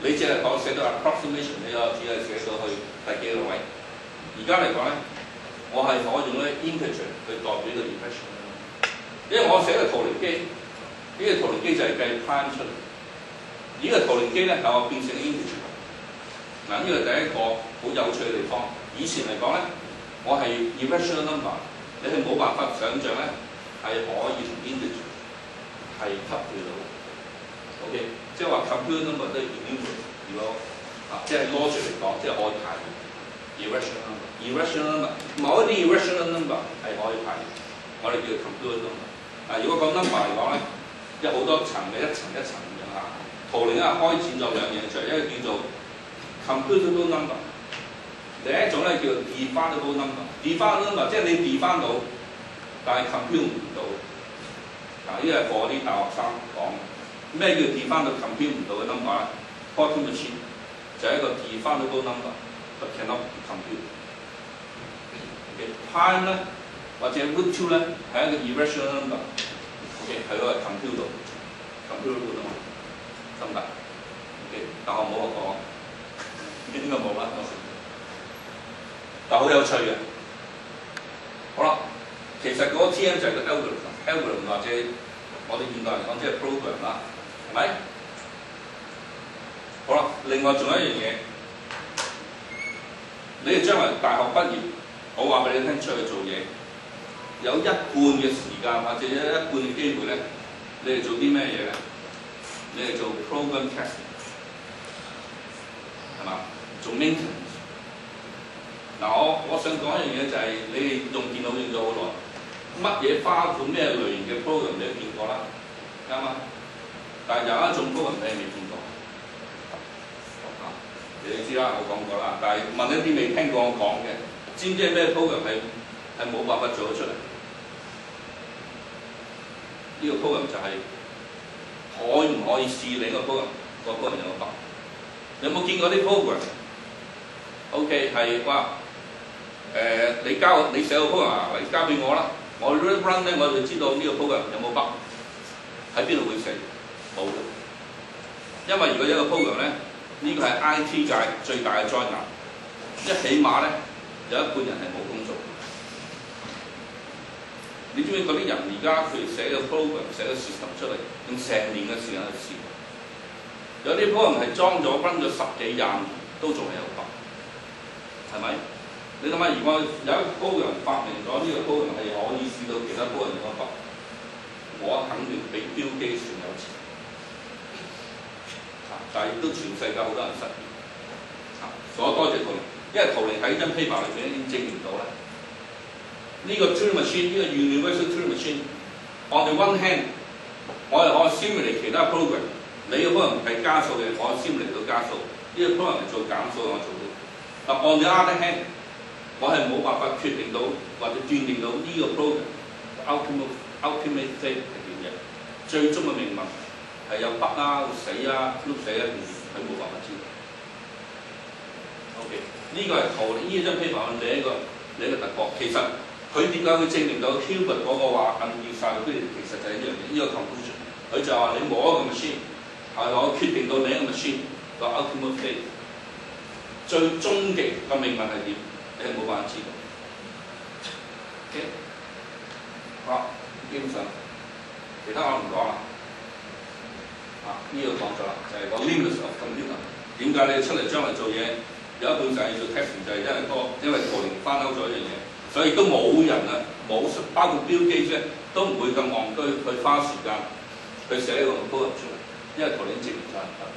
你只係講寫到 approximation， 你只係寫到去第幾個位。而家嚟講咧，我係可以用咧 integer 去代表呢個 irrational number， 因為我寫嘅圖靈機，呢個圖靈機就係計 prime 出嚟。呢個圖靈機咧係我變成 integer。嗱，呢個第一個好有趣嘅地方。以前嚟講咧，我係 irrational number， 你係冇辦法想像咧。係可以同 integer 係匹配到 ，OK， 即係話 computable number 都係 integer， 如果即係 logic 嚟講，即係可以排 irrational number，irrational number， 某一啲 irrational number 係可以排，我哋叫 computable number。如果講 number 嚟講咧，有好多層嘅，一層一層咁樣嚇。圖靈開展咗兩樣出嚟，一個叫做 computable number， 另一種咧叫 definable number。definable number 即係你 define 到。但係 compute 唔到，呢個係課啲大學生講。咩叫 define 到 compute 唔到嘅 number 咧 ？Quantum machine 就係一個 definable number，but cannot be compute。Prime 咧或者 root 2咧係一個 irrational number，OK 係嗰個 compute 到 computable number，得唔得 ？OK 但我冇學過。應該冇啦。但好有趣嘅。好啦，其實嗰個 TM 就係個 algorithm 或者我哋現代人講即係 program 啦，係咪？好啦，另外仲有一樣嘢，你哋將來大學畢業，我話俾你聽，出去做嘢，有一半嘅時間或者有一半嘅機會咧，你哋做啲咩嘢咧？你哋做 program testing， 係嘛？做 maintenance。嗱，我想講一樣嘢就係、你哋用電腦用咗好耐，乜嘢花款咩類型嘅 program 你都見過啦，啱嘛？但係有一種 program 你係未見過，你哋知啦，我講過啦。但係問一啲未聽過我講嘅，知唔知係咩 program 係冇辦法做得出嚟？呢、個 program 就係可唔可以試你個 program 有冇 bug？ 有冇見過啲 program？OK 係哇。你寫個 program 嚟交俾我啦，我 run 咧我就知道呢個 program 有冇 bug， 喺邊度會死，冇嘅。因為如果有一個 program 咧，呢個係 IT 界最大嘅災難，一起碼咧有一半人係冇工作。你知唔知嗰啲人而家譬如寫個 program 寫個 system 出嚟，用成年嘅時間去試，有啲 program 係裝咗 run 咗10幾20年都仲係有 bug， 係咪？你諗下，如果有一個高人發明咗呢個高人係可以試到其他高人嘅 bug， 我肯定比標機算有錢。但係亦都全世界好多人失業。所以多謝圖靈，因為圖靈喺張 paper 裏邊已經證明到咧，呢個 Turing Machine 呢個 Universal Turing Machine，on the one hand， 我係可以 simulate 其他 program， 你嘅 program 係加數嘅，我 simulate 到加數，呢個 program 係做減數我做到。但 on the other hand，我係冇辦法決定到或者斷定到呢個 program ultimate fate 係點嘅，最終嘅命運係有 bug 啊、會死啊、碌死啊，佢冇辦法知道。OK， 呢個係圖靈呢張 paper 另一個突破。其實佢點解會證明到 Hilbert 嗰個話undecidable，其實就係呢樣嘢，呢個 conclusion。佢就話你冇一個 machine 係我決定到你一個 machine 個 ultimate fate， 最終極嘅命運係點？你係冇辦法知道。OK， 好，基本上其他我唔講啦。呢個講咗啦，就係講 limits of computer。點解你出嚟將來做嘢有一半就係做 testing， 就係因為圖靈翻歐咗一樣嘢，所以都冇人啊，冇包括標機啫，都唔會咁戇居去花時間去寫一個 program 出嚟，因為圖靈證明咗係得。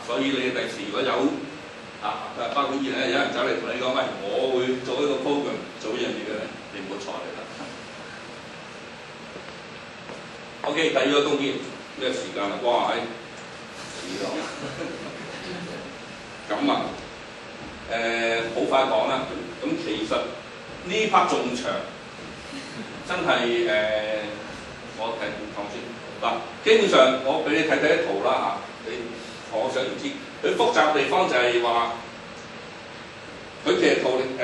所以你第時如果有包括有人走嚟同你講，喂，我會做一個 program 做一樣嘢嘅咧，你唔好睬你啦。OK， 第二個貢獻咩時間啦？哇，死咯！咁啊，好快講啦。咁其實呢 part 仲長，真係我睇講先嗱。基本上我俾你睇睇啲圖啦嚇，我想唔知佢複雜嘅地方就係話，佢其實圖靈呢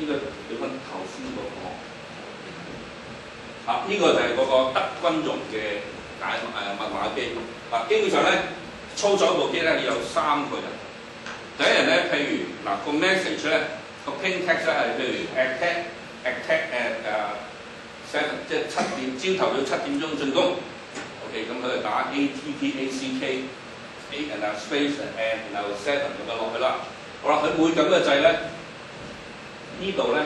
個你分頭先嗰個呢個就係嗰個德軍用嘅密碼機。基本上咧操作部機咧要有3個人。第一人咧，譬如個 message 咧個 plain text 咧係譬如 attack at 7， 即係朝頭早7點鐘進攻。OK， 咁佢就打 ATTACK。A and space and 然後 7咁樣落去啦。好啦，佢每撳個掣咧，呢度咧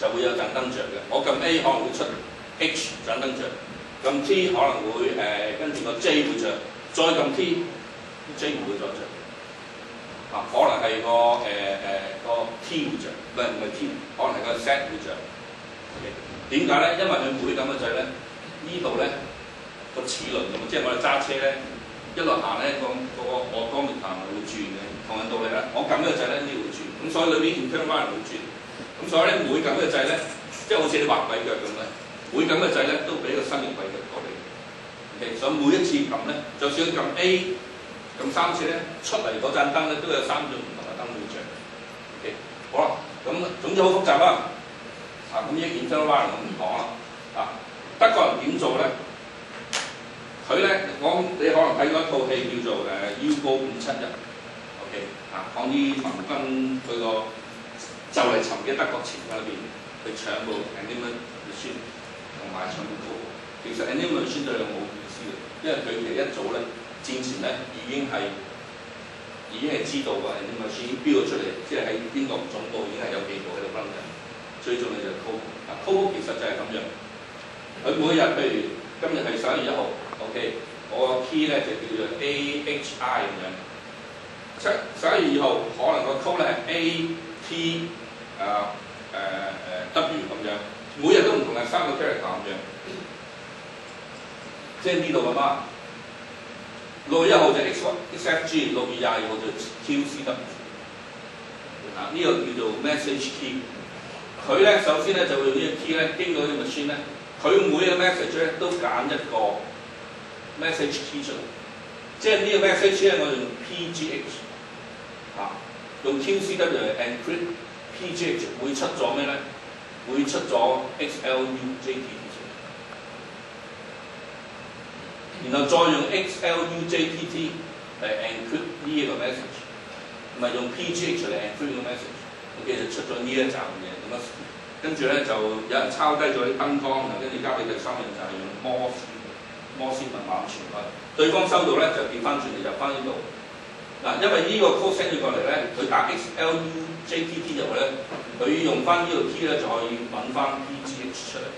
就會有盞燈着嘅。我撳 A 可能會出 H 盞燈着，撳 T 可能會跟住個 J 會着，再撳 T，J 唔會再着。可能係個T 會着，唔係 T， 可能係個 Z 會着。點解咧？因為佢每撳個掣咧，呢度咧個齒輪咁，即係我哋揸車咧。一路行咧，個我光面行會轉嘅，同樣道理啦。我撳呢個掣咧，呢會轉，咁所以裏邊 internal wiring 會轉，咁所以咧每撳呢個掣咧，即係好似你畫鬼腳咁咧，每撳個掣咧都俾個新嘅鬼腳過嚟。OK， 所以每一次撳咧，就算撳 A 撳3次咧，出嚟嗰盞燈咧都有3種唔同嘅燈會着。OK， 好啦，咁總之好複雜啦。咁呢 internal wiring 我唔講啦。德國人點做咧？佢咧，你可能睇過一套戲叫做《U-Boat 571》，OK， OK 講啲盟軍佢個就嚟沉嘅德國前軍裏邊，去搶部 Enigma machine 同埋搶部 Cobalt。其實 Enigma machine 對佢冇意思嘅，因為佢其實一早咧戰前咧已經係知道個 Enigma machine 已經標咗出嚟，即係喺邊個總部已經係有記號喺度分緊。最重要就係 Cobalt。Cobalt 其實就係咁樣，佢每日譬如今日係11月1號 ，OK， 我個 key 咧就叫做 AHI 咁樣。11月2號可能個 code 咧係 AT W 咁樣，每日都唔同嘅3個 character 咁樣，即係呢度咁啊。6月1號就 XFG， 6月22號就 QCW。呢個叫做 message key。佢咧首先咧就會用呢個 key 咧經過呢個 machine 咧，佢每個 message 咧都揀一個 message key 出嚟，即係呢個 message 咧我用 PGH。用 QCW 嚟 encrypt，PGH 會出咗咩咧？會出咗 XLUJTT 出嚟，然後再用 XLUJTT 嚟 encrypt 呢一個 message， 唔係用 PGH 嚟 encrypt 個 message，OK 就出咗呢一站嘢咁啊。跟住咧就有人抄低咗啲燈光，跟住交俾第三人就係用摩斯密碼傳開，對方收到咧就調翻轉嚟入翻呢度。嗱，因為呢個 code send 咗過嚟咧，佢打 XLUJTT 入去咧，佢用翻呢個 key 咧就可以揾翻 PGH 出嚟，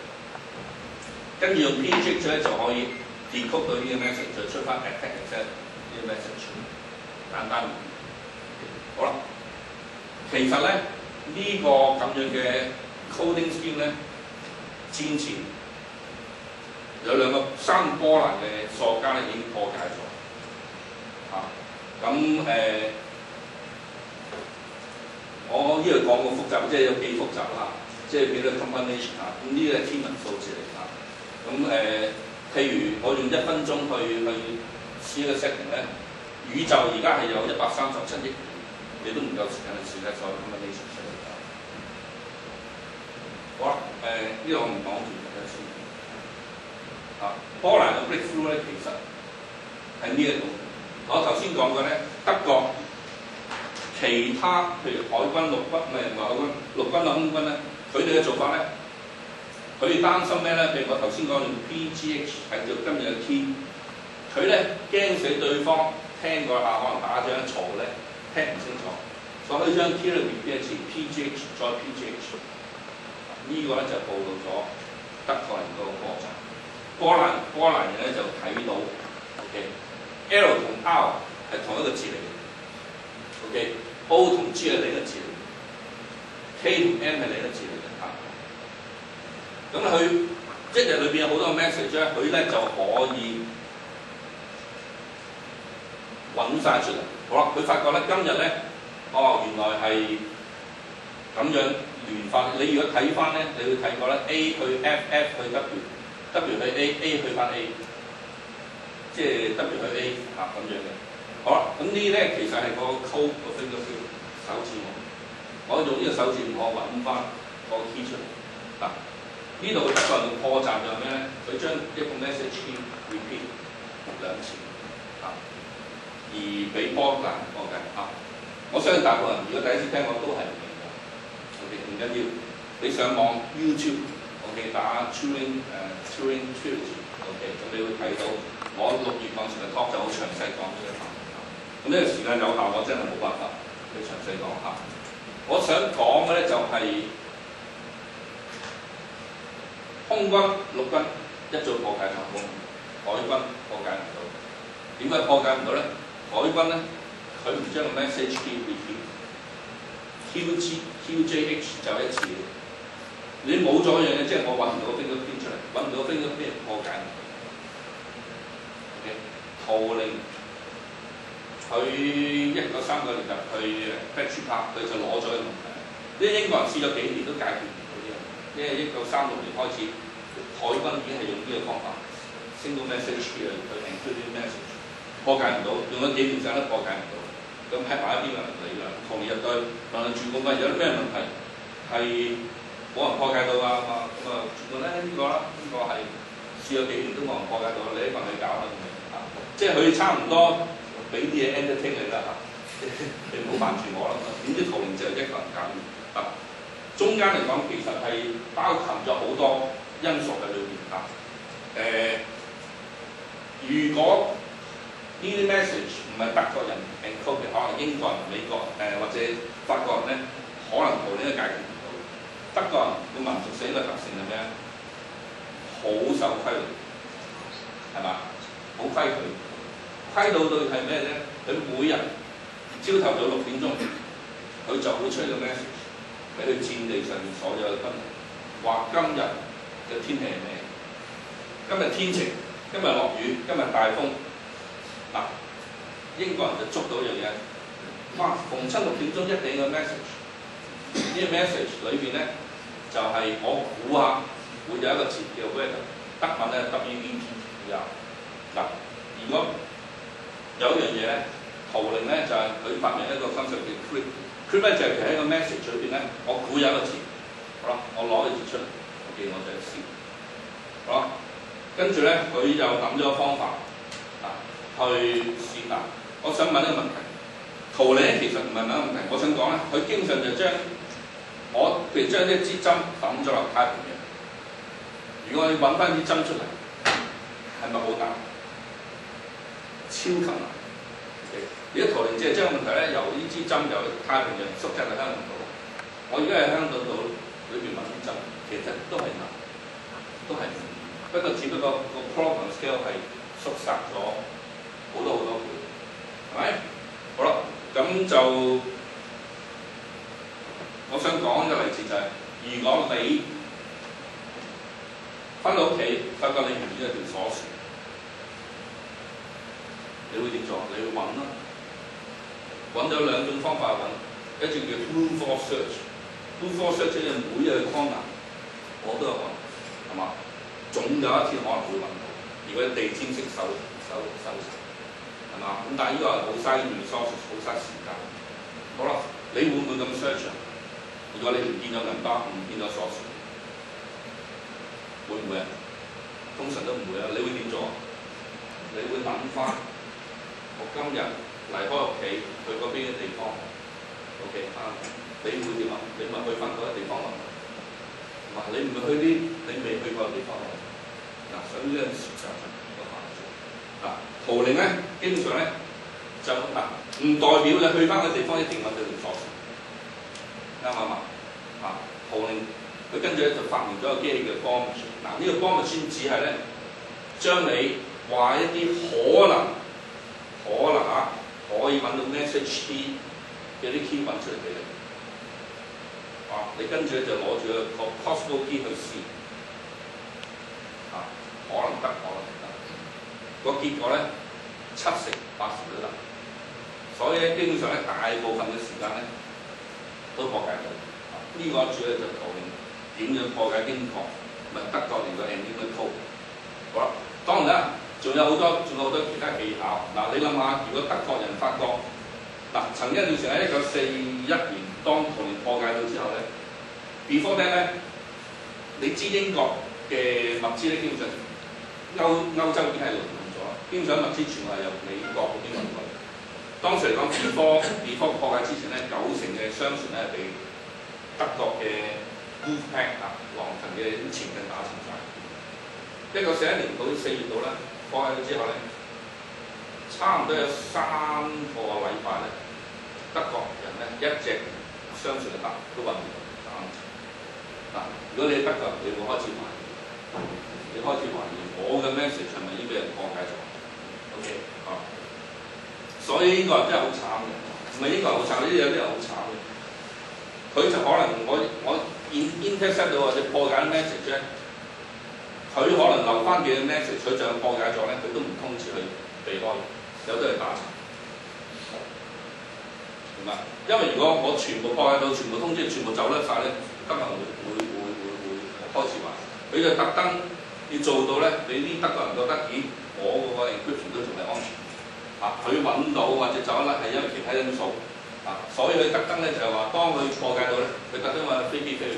跟住用 PGH 咧就可以 decode 到呢個 message， 就出翻 attack accept 呢個 message， 簡單。好啦，其實咧呢個咁樣嘅 coding scheme 咧，戰前有3個波蘭嘅數學家咧已經破解咗。咁我呢度講個複雜，即係有幾複雜啦，即係幾多 combination 啊？咁呢個係天文數字嚟㗎。咁譬如我用1分鐘去試一個 setting 咧，宇宙而家係有137億年，你都唔夠時間去試得所有 combination 出嚟㗎。好啦，呢個我唔講住先。波蘭嘅 breakthrough 咧，其實喺呢一度。我頭先講過咧，德國其他譬如海軍、陸軍，唔係海軍、陸軍啊、空軍咧，佢哋嘅做法咧，佢哋擔心咩咧？譬如我頭先講用 PGH 係做今日嘅 key， 佢咧驚死對方聽過下，可能打仗嘈咧聽唔清楚，所以將 key 裏邊一次 PGH 再 PGH， 呢個咧就暴露咗德國人個破綻。波蘭人咧就睇到 ，OK。L 同 R 係同一個字嚟嘅 ，OK。O 同 G 係另一個字嚟嘅 ，K 同 M 係另一個字嚟嘅嚇。咁佢一日裏邊有好多 message 咧，佢咧就可以揾晒出嚟。好啦，佢發覺咧今日咧，原來係咁樣聯發。你如果睇翻咧，你會睇過咧 A 去 F，F 去 W，W 去 A，A 去翻 A。即係 W 去 A 咁樣嘅，好啦，咁呢啲咧其實係個 code 個 fingerprint 手指模，我用呢個手指模揾翻個 key 出嚟。呢度嘅德國人嘅破綻就係咩咧？佢將一個 message key repeat 2次，而俾波蘭破解。我相信大部分人如果第一次聽我都係唔明嘅。OK， 唔緊要，你上網 YouTube，OK 打 Turing Trilogy，OK 咁你會睇到。我6月講成個 talk 就好詳細講呢個題，咁呢個時間有限，我真係冇辦法去詳細講下。我想講嘅咧就係空軍、陸軍一早破解成功，海軍破解唔到。點解破解唔到咧？海軍咧佢唔將個 message key repeat，QJH 就一次。你冇咗一樣嘢，即係我揾唔到 fingerprint 出嚟，揾唔到 fingerprint 破解唔到。圖靈佢1939年入去 Bletchley Park， 佢就攞咗個問題。啲英國人試咗幾年都解決唔到呢樣，因為1936年開始，海軍已經係用呢個方法 single message key 去 encrypt message， 破解唔到，用咗幾年時間都破解唔到。咁喺埋一邊嘅人理啦，同年入對論住咁問有啲咩問題係冇人破解到㗎嘛？咁全部咧呢個啦，呢個係試咗幾年都冇人破解到，你一個人去搞啦。即係佢差唔多俾啲嘢 entertain 你啦嚇，你唔好煩住我啦。點知圖靈就係一個人搞掂啊！中間嚟講，其實係包含咗好多因素喺裏邊啊。如果呢啲 message 唔係德國人 encode 嘅，可能英國人、美國或者法國人咧，可能圖靈都解決唔到。德國人個民族性嘅特性係咩啊？好守規律，係嘛？好規矩，規到到係咩咧？佢每日朝頭早6點鐘，佢就會出個 message 俾佢戰地上面所有嘅軍人，話今日嘅天氣係咩？今日天晴，今日落雨，今日大風。嗱，英國人就捉到一樣嘢，哇！逢親6點鐘一定有 message， 呢個 message 裏邊咧就係、我估下會有一個詞叫 weather， 德文咧 WETR。嗱，如果有一樣嘢咧，圖靈咧就係、佢發明一個 concept 叫 crypt 咧就係喺一個 message 裏邊咧，我估有一個詞，好啦，我攞個字出嚟，我就試，好啦，跟住咧佢又諗咗個方法。去試達，我想問一個問題，圖靈其實唔係問一個問題，我想講咧，佢經常就將譬如將一支針抌咗落太平洋，如果你揾翻支針出嚟，係咪好難？超級難。而家圖靈即係將個問題咧，由呢支針由太平洋縮窄到香港島。我而家喺香港島裏邊揾支針，其實都係難，都係難。不過只不過個 problem scale 係縮窄咗。好多倍，係咪？好啦，咁就我想講一個例子就係、如果你翻到屋企，發覺你唔見咗條鎖匙，你會點做？你會揾啦，揾咗兩種方法揾，一種叫 brute force search，brute force search 即係每日去 corner，我都有揾，係嘛？總有一天可能會揾到，如果地氈式搜查。係嘛？咁但係呢個係好嘥 resource， 好嘥時間。好啦，你會唔會咁 search 啊？如果你唔見咗銀包，唔見咗鎖匙，會唔會啊？通常都唔會啊。你會點做啊？你會諗翻我今日離開屋企去嗰邊嘅地方 ，OK 啊？你會點啊？你咪去翻嗰個地方咯。嗱，你唔會去啲你未去過嘅地方咯。嗱，所以呢個時間有限制。嗱。圖靈咧，基本上咧就唔代表你去翻個地方一定揾到條鎖匙，啱唔啱啊？圖靈佢跟住咧就發明咗個機器叫 bomb machine。嗱，呢個 bomb machine只係咧將你話一啲可能可以揾到 message key 嘅啲 key 揾出嚟俾你。你跟住咧就攞住個 possible key 去試，可能得，可能唔得。個結果咧70%、80%都得，所以咧基本上咧大部分嘅時間咧都破解到。呢、個主要就圖靈點樣破解英國，咪德國連個 enigma code。好啦，當然啦，仲有好多其他技巧。嗱，你諗下，如果德國人發覺曾經有時喺1941年當圖靈破解到之後咧 ，before that 咧，你知英國嘅物資咧基本上歐洲已經係淪陷咗，基本上物資全部係由美國嗰邊運過嚟。當時嚟講，before 破解之前咧，90%嘅商船咧係被德國嘅 Wolfpack 狼群嘅潛艇打沉晒。1941年到4月度咧，破解咗之後咧，差唔多有3個禮拜咧，德國人咧一隻商船嘅都運唔到。如果你係德國人，你會開始懷疑，我嘅 message 係咪已經俾人破解咗 ？OK 所以英國人真係好慘嘅，唔係英國人好慘，呢啲有啲人好慘嘅。佢就可能我 intercept 到或者破解 message 咧，佢可能留翻幾個 message， 佢就破解咗咧，佢都唔通知佢避開，有啲係打沉，明白？因為如果我全部破解到，全部通知，全部走甩晒咧，德國人會開始話，佢就特登要做到咧，你啲德國人覺得，咦，我嗰個 encryption 都仲係安全，佢揾到或者走甩係因為其他因素，所以佢特登咧就係話，當佢破解到咧，佢特登揾飛機飛去，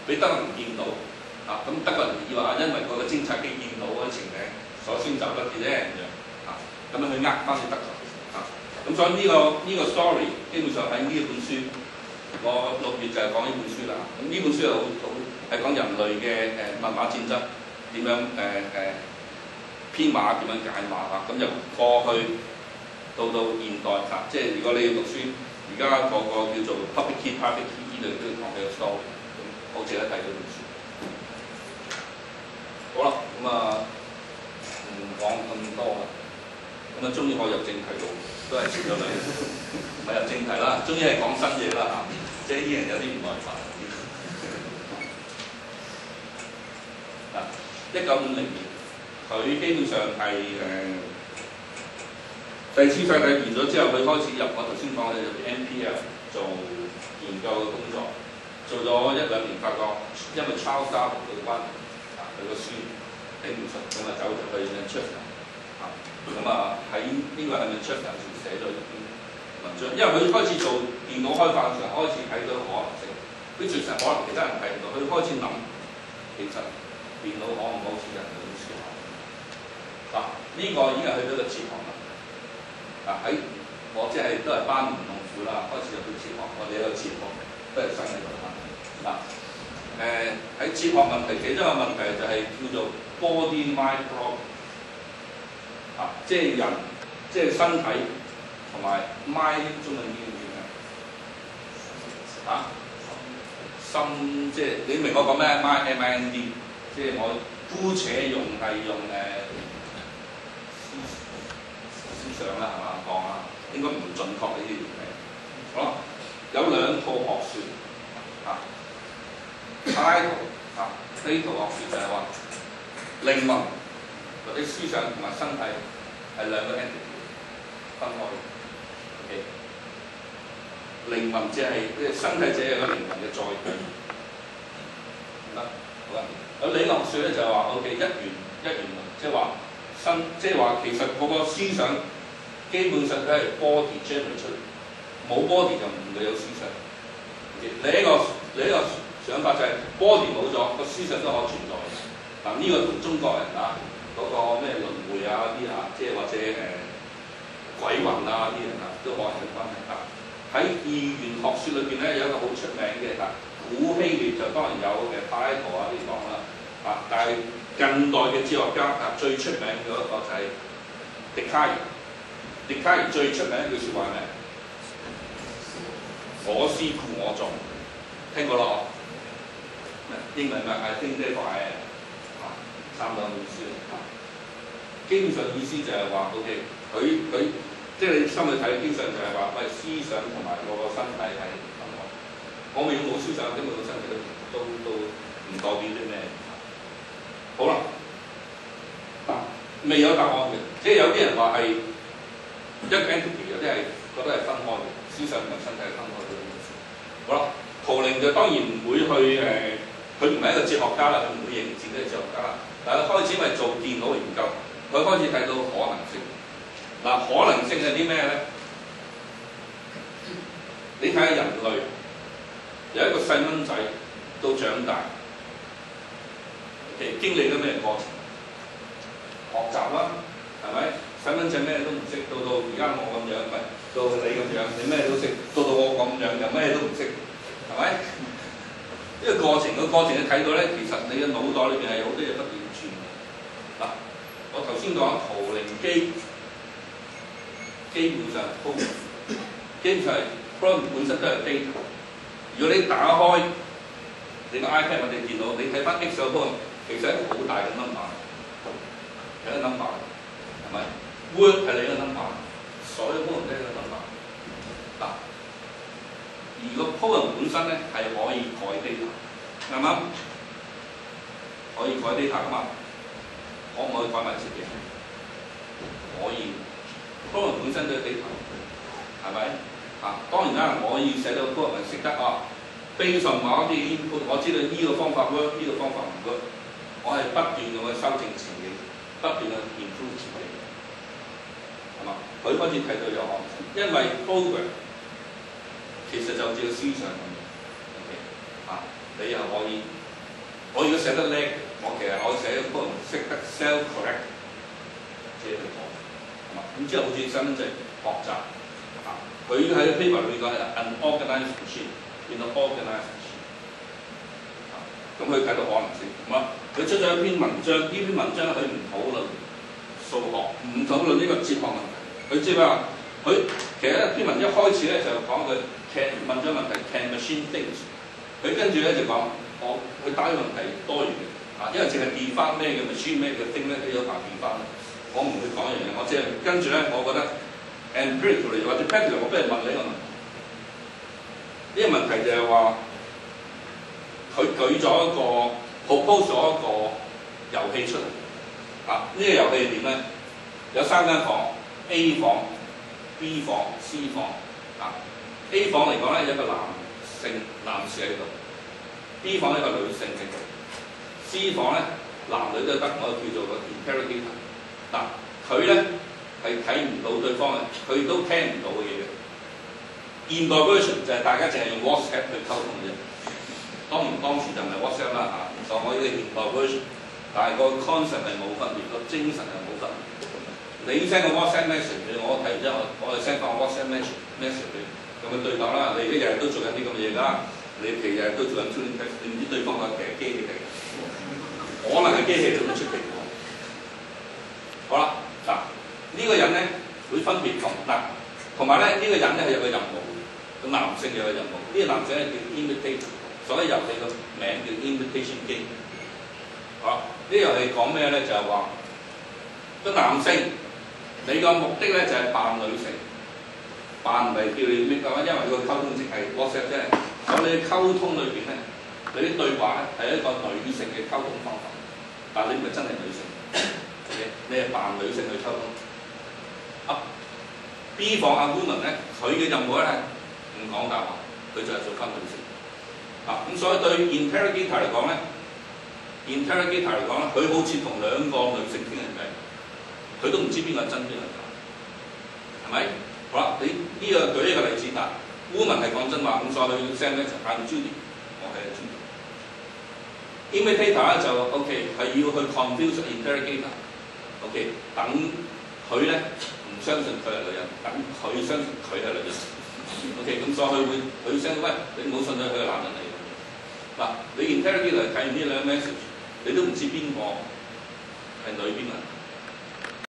俾德國人見到，咁德國人以為因為個偵察機見到嗰啲潛艇，所以先走甩嘅啫，咁樣去呃翻啲德國人，咁所以呢個 story 基本上喺呢一本書，我6月就係講呢本書啦。咁呢本書係講人類嘅密碼戰爭點樣編碼點樣解碼嚇，咁就過去到現代嚇，即係如果你要讀書，而家個叫做 public key private key 呢度都要講嘅 story， 咁好值得睇呢本書。好啦，咁唔講咁多啦，咁終於我入正題度，都係前咗兩日，唔係入正題啦，終於係講新嘢啦嚇，即係依然有啲唔耐煩。1950年，佢基本上係第二次世界大戰完咗之後，佢開始入我頭先講嘅入 NPL 做研究嘅工作，做咗1-2年，發覺因為 Charles Darwin 嘅關係，佢個孫頂唔順，咁走咗去 Manchester 咁喺呢個係 Manchester 寫咗一篇文章，因為佢開始做電腦開發嘅時候，開始睇到可能性，佢其實可能其他人睇唔到，佢開始諗其實電腦可唔可以好似人類咁思考？呢個已經係去到個哲學啦。喺我即係都係班門弄斧啦，開始入到哲學，我哋有個哲學都係新嘅問題。喺哲學問題，其中一個問題就係叫做 body mind problem。即係人，即係身體同埋 mind 中文叫咩心，即係你明我講咩 ？mind， 即係我姑且用思想啦，係嘛講啊？應該唔準確呢啲嘢。好啦，有2套學説Plato 學説就係話靈魂或者思想同埋身體係2個 entity 分開嘅。靈魂即係身體，只係個靈魂嘅載體。得好啊。有理論學説咧就係話 OK 一元論，即係話即係話其實嗰個思想基本上都係 body generate 出嚟，冇 body 就唔會有思想。你一個想法就係 body 冇咗，個思想都可以存在。呢個同中國人嗰個咩輪迴啲即係或者鬼魂啲人都可能有關係。喺二元學説裏邊咧有一個好出名嘅古希臘就當然有柏拉圖啲講啦，但係近代嘅哲學家最出名嘅一個就係笛卡爾。笛卡爾最出名一句説話係咩？我思故我在，聽過咯？英文I think therefore I am，差唔多意思。基本上意思就係話 OK， 佢即係你心裏睇，基本上就係話喂思想同埋我個身體係分開。我咪冇思想，根本個身體都唔代表啲咩。好啦，未有答案嘅，即係有啲人話係一個 entity， 有啲係覺得係分開嘅，思想同身體係分開嘅。好啦，圖靈就當然唔會去佢唔係一個哲學家啦，佢唔會認自己係哲學家啦。但係佢開始因為做電腦研究，佢開始睇到可能性。可能性係啲咩咧？你睇下人類由一個細蚊仔到長大，經歷咗咩過程？學習啦，係咪？細蚊仔咩都唔識，到而家我咁樣，到你咁樣，你咩都識，到我咁樣又咩都唔識，係咪？呢個過程你睇到咧，其實你嘅腦袋裏邊係有好多嘢不斷轉。我頭先講圖靈機，基本上 program 本身都係 data。如果你打開你個 iPad 或者電腦，你睇翻 Excel program，其實係一個好大嘅 number， 係一個 number， 係咪 ？Word 係你一個 number， 所有 program 都係一個 number。而個 program 本身咧係可以改 data， 啱唔啱？可以改 data 噶嘛？可唔可以改埋設計？可以。program 本身都係 data， 係咪？當然啦，我要寫到 program 識得based on某一啲 input， 我知道呢個方法 work， 呢個方法唔 work， 我係不斷咁去修正自己，不斷去 improve 自己，係嘛？佢開始睇到有可能性，因為 program 其實就好似個思想咁樣 ，OK， 你又可以，我如果寫得叻，我其實我寫個 program 識得 self correct， 自己去講，係嘛？咁之後好似細蚊仔學習，佢喺 paper 裏面講係 unorganized machine，變到 organized machine。咁佢睇到可能性。咁啊，佢出咗一篇文章，呢篇文章佢唔討論數學，唔討論呢個哲學問題。佢即係話，佢其實一篇文一開始咧就講佢問咗問題 can machine think？ 佢跟住咧就講佢打嘅問題多元嘅，因為淨係 define 咩嘅 machine 咩嘅 think 咧，佢有排 define。我唔會講一樣嘢，我即係跟住咧，我覺得 empirically 或者 practically， 我不如問你一個問題。呢個問題就係話，佢舉咗一個 propose 咗一個遊戲出嚟。呢個遊戲係點咧？有3間房 ，A 房、B 房、C 房。A 房嚟講咧，有一個男士喺度 ；B 房一個女性喺度 ；C 房咧，男女都得，我叫做個 interrogator。佢咧係睇唔到對方嘅，佢都聽唔到嘅嘢嘅。現代 version 就係大家淨係用 WhatsApp 去溝通嘅啫。當時就唔係 WhatsApp 啦就我呢個現代 version， 但係個 concept 係冇分別，個精神係冇分別。你 send 個 WhatsApp message 俾我睇完之後，我就 send 翻個 WhatsApp message 俾你，咁嘅對答啦。你一日日都做緊啲咁嘅嘢㗎，你日日都做緊 tuning test，你唔知對方係其實機器嚟嘅，可能係機器都唔出奇。好啦，呢個人咧會分別同埋咧呢個人咧係有個任務，個男性有個任務。呢個男性咧叫 invitation， 所以遊戲個名叫 invitation game。呢遊戲講咩咧？就係話個男性，你個目的咧就係扮女性，扮唔係叫你咩㗎？因為個溝通淨係 WhatsApp 啫。咁你溝通裏邊咧，你啲對話咧係一個女性嘅溝通方法，但你唔係真係女性。你係扮女性去溝通。B 房阿 woman 咧，佢嘅任務咧係唔講大話，佢就係做翻女性。咁所以對 interrogator 嚟講咧，佢好似同2個女性傾緊偈，佢都唔知邊個係真邊個係假，係咪？好啦，你呢個舉一個例子woman 係講真話，咁所以佢 send 咧就嗌 Judy， 我係 Judy。Imitator 咧就 OK， 係要去 confuse interrogator。OK， 等佢咧唔相信佢係女人，等佢相信佢係女人。OK， 咁所以佢 send 喂，你唔好信佢係男人嚟嘅。你 interrogator 睇完呢2 message， 你都唔知邊個係女邊個。